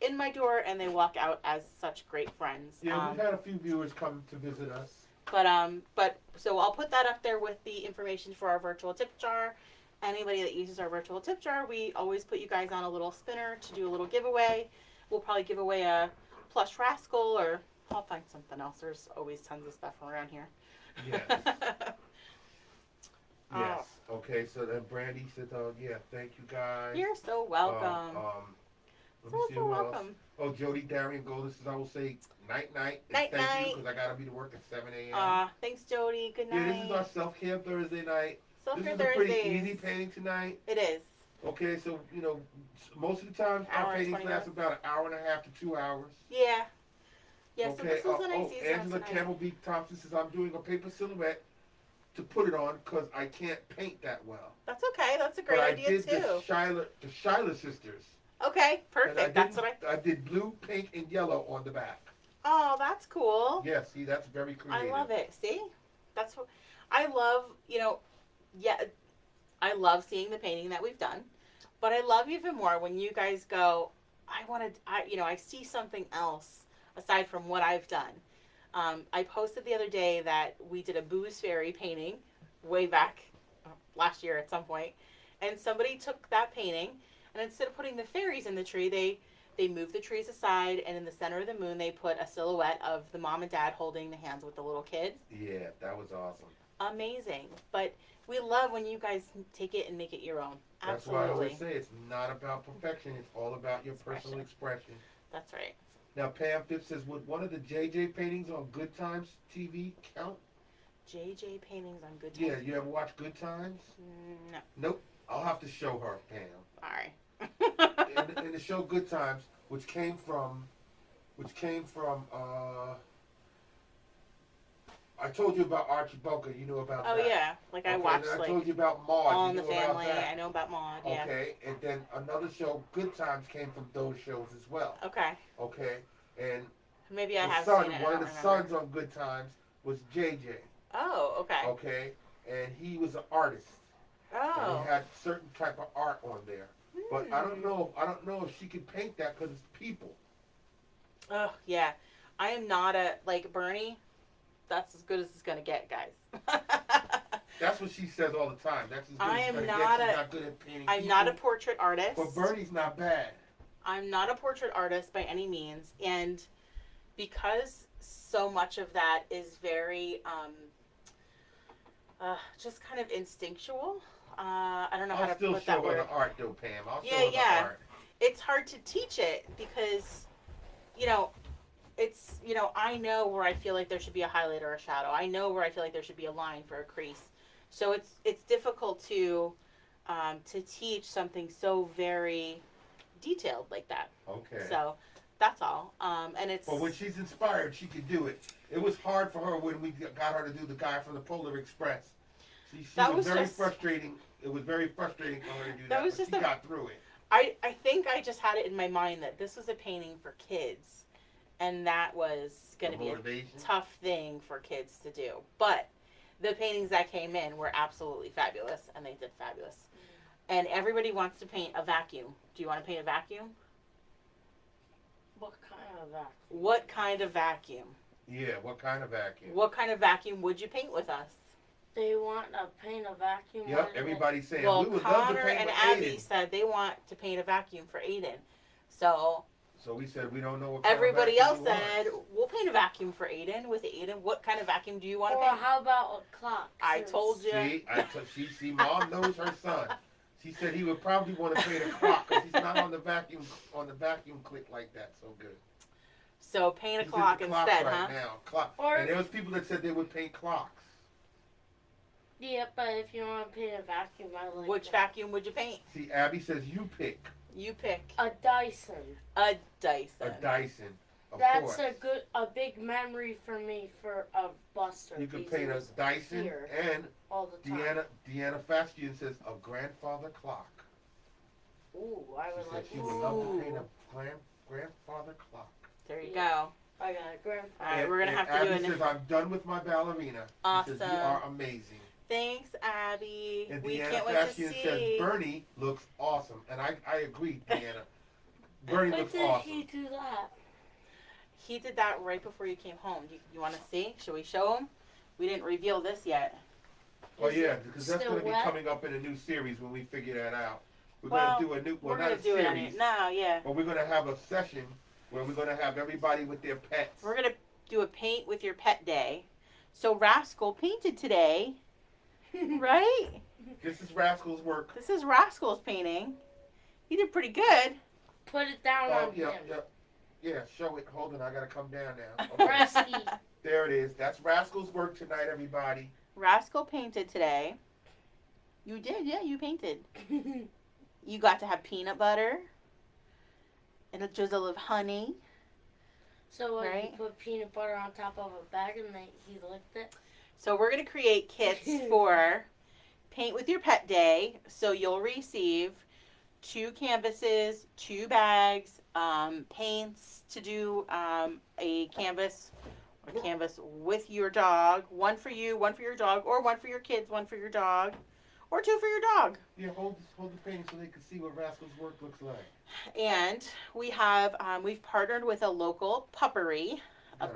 in my door, and they walk out as such great friends. Yeah, we've had a few viewers come to visit us. But so I'll put that up there with the information for our virtual tip jar. Anybody that uses our virtual tip jar, we always put you guys on a little spinner to do a little giveaway. We'll probably give away a plush rascal, or I'll find something else. There's always tons of stuff around here. Yes. Yes. Okay, so then Brandy said, yeah, thank you guys. You're so welcome. Let me see So who else. welcome. Oh, Jody Darian Gold says, I will say night. Night, Thank night. you, because I got to be to work at 7 a.m. Thanks, Jody. Good Yeah, night. this is our self-care Thursday night. Self-care This is a pretty Thursdays. easy painting tonight. It is. Okay, so, most of the time Hour our and paintings 20 last about an hour and a half to 2 hours. Yeah. Yeah, so Okay, this was a nice easy one Angela tonight. Campbell B. Thompson says, I'm doing a paper silhouette to put it on because I can't paint that well. That's okay. That's a great But idea, I did too. the Schuyler sisters. Okay, And perfect. That's what I did blue, pink, and yellow on the back. Oh, that's cool. Yeah, see, that's very creative. I love it. See? That's what I love, I love seeing the painting that we've done. But I love even more when you guys go, I see something else aside from what I've done. I posted the other day that we did a Booze Fairy painting way back last year at some point, and somebody took that painting, and instead of putting the fairies in the tree, they moved the trees aside, and in the center of the moon, they put a silhouette of the mom and dad holding the hands with the little kid. Yeah, that was awesome. Amazing. But we love when you guys take it and make it your own. That's Absolutely. why I always say it's not about perfection. It's all about your personal expression. That's right. Now, Pam Phipps says, would one of the JJ paintings on Good Times TV count? JJ paintings on Good Times. Yeah, you ever watch Good Times? No. Nope. I'll have to show her, Pam. All right. In the show Good Times, which came from, I told you about Archie Bunker. You know about that. Oh yeah, like I watched I like told you about Maude. All in you the know Family. About that. I know about Maude. Yeah. Okay, and then another show, Good Times, came from those shows as well. Okay. Okay, and Maybe I the have son, seen it. one I of the don't remember. sons on Good Times was JJ. Oh, okay. Okay, and he was an artist. And Oh. he had certain type of art on there. But I don't know if she could paint that because it's people. Oh yeah, I am not a like Bernie. That's as good as it's gonna get, guys. That's what she says all the time. That's as good I as am it's not gonna get. a- She's not good at painting I'm people. not a portrait artist. But Bernie's not bad. I'm not a portrait artist by any means, and because so much of that is very just kind of instinctual. I don't know how I'll to still put show that her word. the art though, Pam. I'll show Yeah, her the yeah. art. It's hard to teach it because, I know where I feel like there should be a highlight or a shadow. I know where I feel like there should be a line for a crease. So it's difficult to teach something so very detailed like that. Okay. So that's all. And it's. But when she's inspired, she can do it. It was hard for her when we got her to do the guy from the Polar Express. She That was was very just- frustrating. It was very frustrating for her to do that. That was but just she a- got through it. I think I just had it in my mind that this was a painting for kids, and that was going to be a Motivation. tough thing for kids to do. But the paintings that came in were absolutely fabulous, and they did fabulous. And everybody wants to paint a vacuum. Do you want to paint a vacuum? What kind of vacuum? What kind of vacuum? Yeah. What kind of vacuum? What kind of vacuum would you paint with us? They want to paint a vacuum. Yep. What is it? Everybody's saying Well, we would love to Connor paint and with Abby Aiden. said they want to paint a vacuum for Aiden. So So we said we don't know what. everybody kind else of vacuum said, we'll paint a vacuum for Aiden with Aiden. What kind of vacuum do you want to Or paint? how about a clock? I since- told you. See, Mom knows her son. She said he would probably want to paint a clock because he's not on the vacuum click like that so good. So paint a He's clock into clocks instead, right huh? now. Clock. Or- And there was people that said they would paint clocks. Yeah, but if you want to paint a vacuum, I like Which that. vacuum would you paint? See, Abby says you pick You pick A Dyson. a Dyson. a Dyson. Of That's course. a big memory for me of Buster. You could because paint it a was Dyson, here and all the time. Deanna Fastian says a grandfather clock. Ooh, I She would said like she to would see love to Ooh. paint a grandfather clock. There you Yeah. go. I got a grandfather. All right, we're gonna And have to do Abby an. says I'm done with my ballerina. She says you Awesome. are amazing. Thanks, Abby. And We Deanna can't wait to Fastian see. says Bernie looks awesome, and I agree, Deanna. Bernie When looks did awesome. he do that? He did that right before you came home. You want to see? Should we show him? We didn't reveal this yet. Well, Is yeah, it because that's still going to be wet? coming up in a new series when we figure that out. We're Well, going to do a new, well, we're not gonna a do it on series, it now. Yeah, but we're going to have a session where we're going to have everybody with their pets. we're gonna do a paint with your pet day. So Rascal painted today, right? This is Rascal's work. This is Rascal's painting. He did pretty good. Put it down Oh, on yeah, him. yeah. Yeah, show it. Hold on, I got to come down now. Press E. There it is. That's Rascal's work tonight, everybody. Rascal painted today. You did, yeah. You painted. You got to have peanut butter and a drizzle of honey. So what, Right. you put peanut butter on top of a bag and then he licked it? So we're going to create kits for Paint with Your Pet Day. So you'll receive 2 canvases, 2 bags, paints to do a canvas with your dog. 1 for you, 1 for your dog, or 1 for your kids, 1 for your dog, or 2 for your dog. Yeah, hold the painting so they can see what Rascal's work looks like. And we have we've partnered with a local puppery. You gotta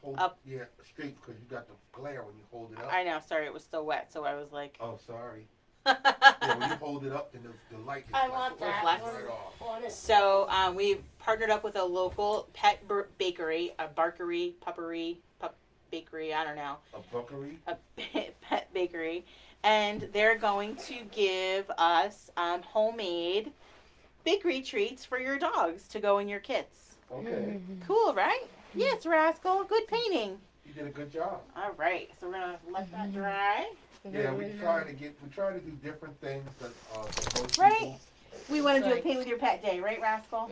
hold Up. yeah straight because you got the glare when you hold it up. I know. Sorry, it was still wet, so I was like. Oh, sorry. Yeah, when you hold it up, then the light is I like, want that flashes one. right off. Want it. So we partnered up with a local pet bakery, a bakery. I don't know. A buckery? A pet bakery, and they're going to give us homemade bakery treats for your dogs to go in your kits. Okay. Cool, right? Yes, Rascal. Good painting. You did a good job. All right, so we're gonna let that dry. Yeah, we're trying to do different things than most Right. people. We want to do a Like- paint with your pet day, right, Rascal?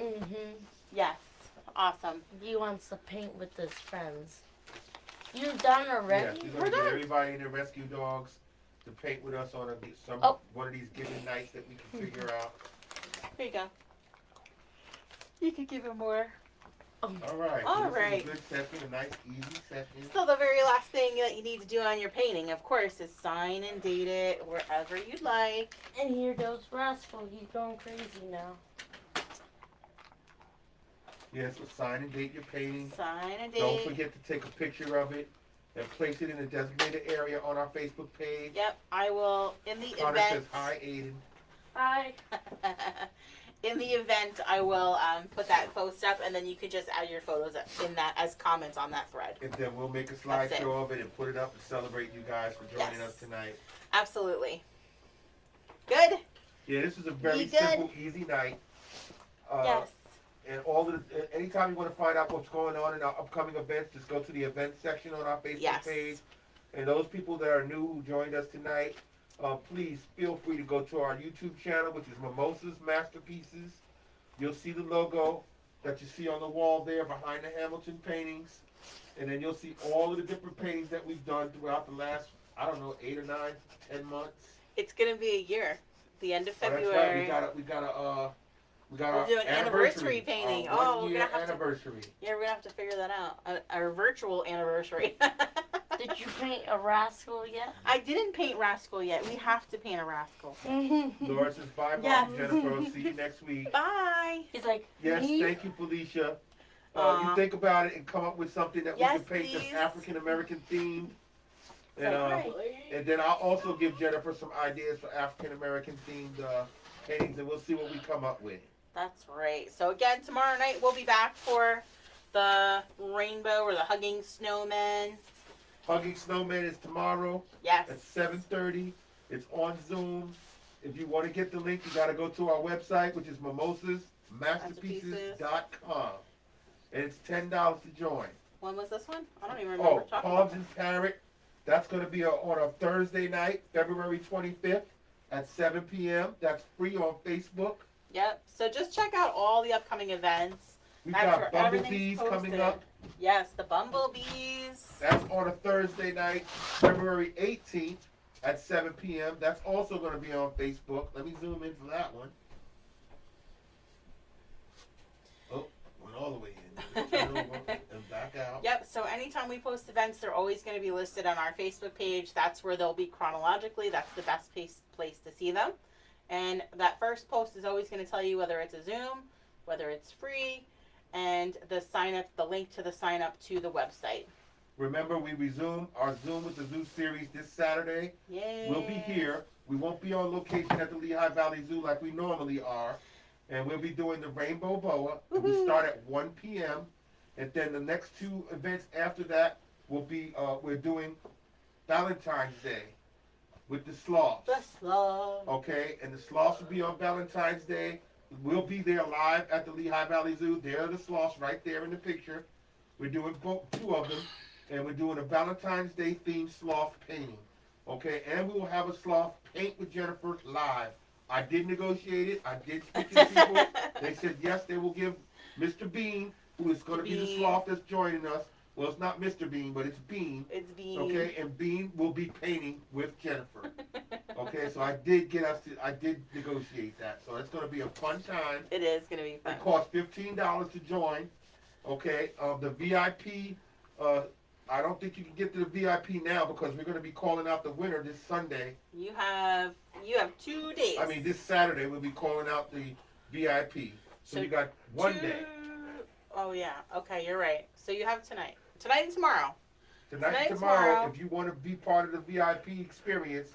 Yes. Awesome. He wants to paint with his friends. You done already? Yes, we're We're gonna get done. everybody in the rescue dogs to paint with us on one of these given nights that we can figure out. Here you go. You could give him more. All right. All so this right. is a good session, a nice easy session. So the very last thing that you need to do on your painting, of course, is sign and date it wherever you'd like. And here goes Rascal. He's going crazy now. Yes, so sign and date your painting. Sign and date. Don't forget to take a picture of it and place it in a designated area on our Facebook page. Yep, I will in the Connor says, event. hi, Aiden. Hi. In the event, I will put that post up, and then you could just add your photos in that as comments on that thread. And then we'll make a That's it. slideshow of it and put it up and celebrate you guys for joining Yes. us tonight. Absolutely. Good. Yeah, this is a very Be good. simple, easy night. Yes. And anytime you want to find out what's going on in our upcoming events, just go to the events section on our Facebook Yes. page. And those people that are new who joined us tonight, please feel free to go to our YouTube channel, which is Mimosas Masterpieces. You'll see the logo that you see on the wall there behind the Hamilton paintings. And then you'll see all of the different paintings that we've done throughout the last, 8 or 9, 10 months. It's gonna be a year. The end of Oh, February. that's right. We got We'll our do an anniversary painting. Our Oh, we're 1 year gonna have to- anniversary. Yeah, we're gonna have to figure that out. Our virtual anniversary. Did you paint a Rascal yet? I didn't paint Rascal yet. We have to paint a Rascal. Laura says bye, Yes. Mom, Jennifer. I'll see you next week. Bye. He's like, Yes, me? thank you, Felicia. Aw. You think about it and come up with something that Yes, we can paint please. that's African American themed. And, Right. and then I'll also give Jennifer some ideas for African American themed paintings, and we'll see what we come up with. That's right. So again, tomorrow night we'll be back for the rainbow or the hugging snowman. Hugging Snowman is tomorrow Yes. at 7:30. It's on Zoom. If you want to get the link, you got to go to our website, which is mimosasmasterpieces.com. And it's $10 to join. When was this one? I don't even remember Oh, talking Palms about and Parrot. That's going to be on a Thursday night, February 25th at 7 p.m. That's free on Facebook. Yep. So just check out all the upcoming events. We've That's got where Bumblebees everything's coming posted. up. Yes, the bumblebees. That's on a Thursday night, February 18th at 7 p.m. That's also going to be on Facebook. Let me zoom in for that one. Oh, went all the way in. Turn over and back out. Yep, so anytime we post events, they're always going to be listed on our Facebook page. That's where they'll be chronologically. That's the best place to see them. And that first post is always going to tell you whether it's a Zoom, whether it's free, and the link to the sign up to the website. Remember, we resume our Zoom with the Zoo series this Saturday. Yay. We'll be here. We won't be on location at the Lehigh Valley Zoo like we normally are. And we'll be doing the Rainbow Boa. And we Woohoo. start at 1 p.m. And then the next 2 events after that will be, we're doing Valentine's Day with the sloths. The sloth. Okay, and the sloths will be on Valentine's Day. We'll be there live at the Lehigh Valley Zoo. There are the sloths right there in the picture. We're doing 2 of them. And we're doing a Valentine's Day themed sloth painting. Okay, and we will have a sloth paint with Jennifer live. I did negotiate it. I did speak to people. They said yes, they will give Mr. Bean, who is going to be the Bean. sloth that's joining us. Well, it's not Mr. Bean, but it's Bean. It's Bean. Okay, and Bean will be painting with Jennifer. Okay, so I did negotiate that. So it's going to be a fun time. It is going to be fun. It costs $15 to join. Okay, the VIP, I don't think you can get to the VIP now because we're going to be calling out the winner this Sunday. You have 2 days. I mean, this Saturday we'll be calling out the VIP. So you got 1 day. Oh yeah. Okay, you're right. So you have tonight. Tonight and tomorrow. Tonight and tomorrow, if you want to be part of the VIP experience,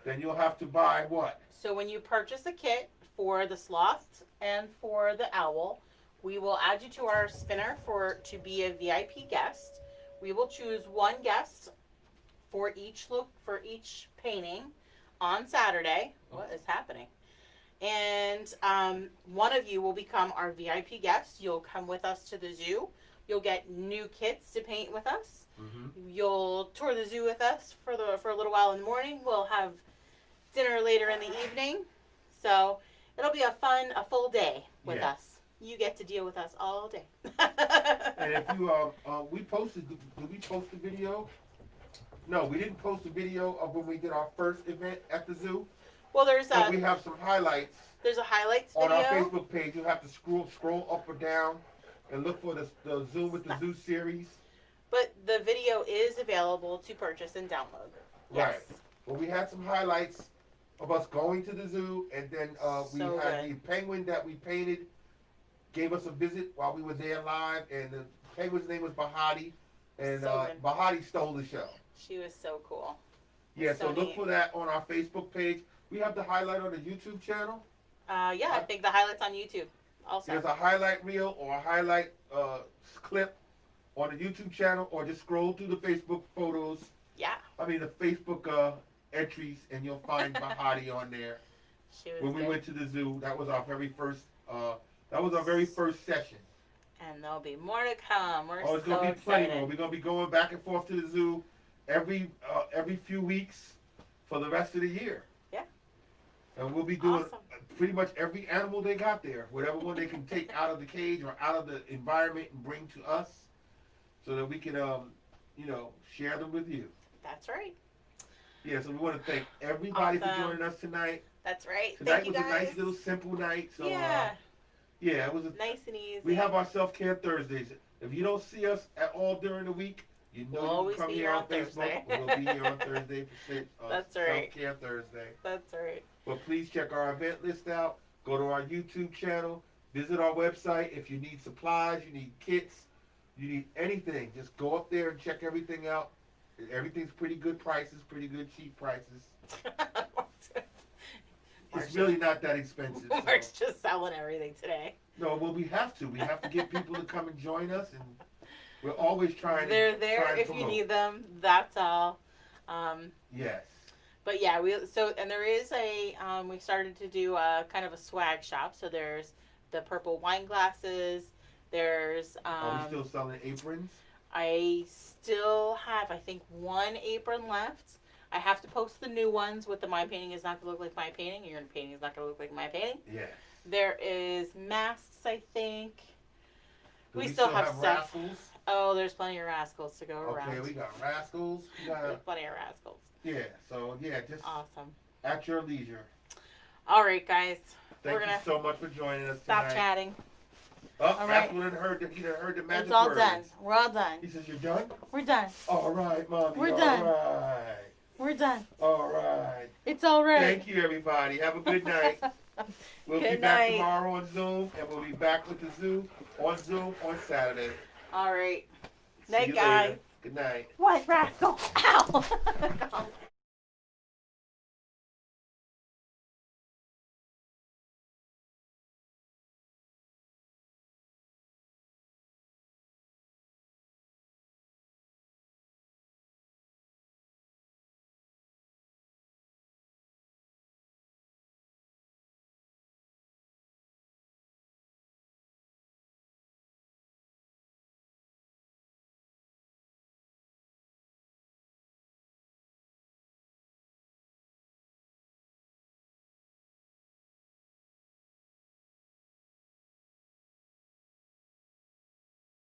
then you'll have to buy what? So when you purchase a kit for the sloth and for the owl, we will add you to our spinner to be a VIP guest. We will choose one guest for each painting on Saturday. What is happening? And one of you will become our VIP guest. You'll come with us to the zoo. You'll get new kits to paint with us. Mm-hmm. You'll tour the zoo with us for a little while in the morning. We'll have dinner later in the evening. So it'll be a full day with us. You get to deal with us all day. And if you did we post a video? No, we didn't post a video of when we did our first event at the zoo. Well, but we have some highlights. There's a highlights on video our Facebook page. You have to scroll up or down and look for the Zoom with the Zoo series. But the video is available to purchase and download. Yes. Right. Well, we had some highlights of us going to the zoo, and then we had the penguin that we painted gave us a visit while we were there live, and the penguin's name was Bahati, and Bahati stole the show. She was so cool. Yeah, so look for that on our Facebook page. We have the highlight on the YouTube channel. Yeah, I think the highlight's on YouTube also. There's a highlight reel or a highlight clip on the YouTube channel, or just scroll through the Facebook photos. Yeah. I mean, the Facebook entries, and you'll find Bahati on there. She was when we went to the zoo, that was our very first session. And there'll be more to come. We're it's gonna be plenty more. We're gonna be going back and forth to the zoo every few weeks for the rest of the year. Yeah. And we'll be doing pretty much every animal they got there, whatever one they can take out of the cage or out of the environment and bring to us, so that we can share them with you. That's right. Yeah, so we want to thank everybody for joining us tonight. That's right. Tonight was a nice little simple night. So yeah, it was nice and easy. We have our self-care Thursdays. If you don't see us at all during the week, you know you can come here on Facebook. We'll be here on Thursday for That's right. Self-care Thursday. That's right. But please check our event list out. Go to our YouTube channel. Visit our website. If you need supplies, you need kits, you need anything, just go up there and check everything out. Everything's pretty good prices, pretty good cheap prices. It's really not that expensive. Mark's just selling everything today. No, well, we have to. We have to get people to come and join us, and we're always trying They're there if you need them. That's all. Yes. But yeah, there is we started to do a kind of a swag shop. So there's the purple wine glasses. There's Are we still selling aprons? I still have, I think, one apron left. I have to post the new ones with the my painting is not going to look like my painting, and your painting is not going to look like my painting. Yes. There is masks, I think. We still have stuff. Rascals? Oh, there's plenty of rascals to go around. Okay, we got rascals. There's plenty of rascals. Yeah, so just awesome. At your leisure. All right, guys. Thank you so much for joining us stop tonight. Chatting. Oh, all right. Heard the magic words. It's all done. We're all done. He says, you're done? We're done. All right, Mommy. We're done. All right. We're done. All right. It's all right. Thank you, everybody. Have a good night. We'll be back tomorrow on Zoom, and we'll be back with the zoo on Zoom on Saturday. All right. Night, guys. Good night. What, rascal? Ow.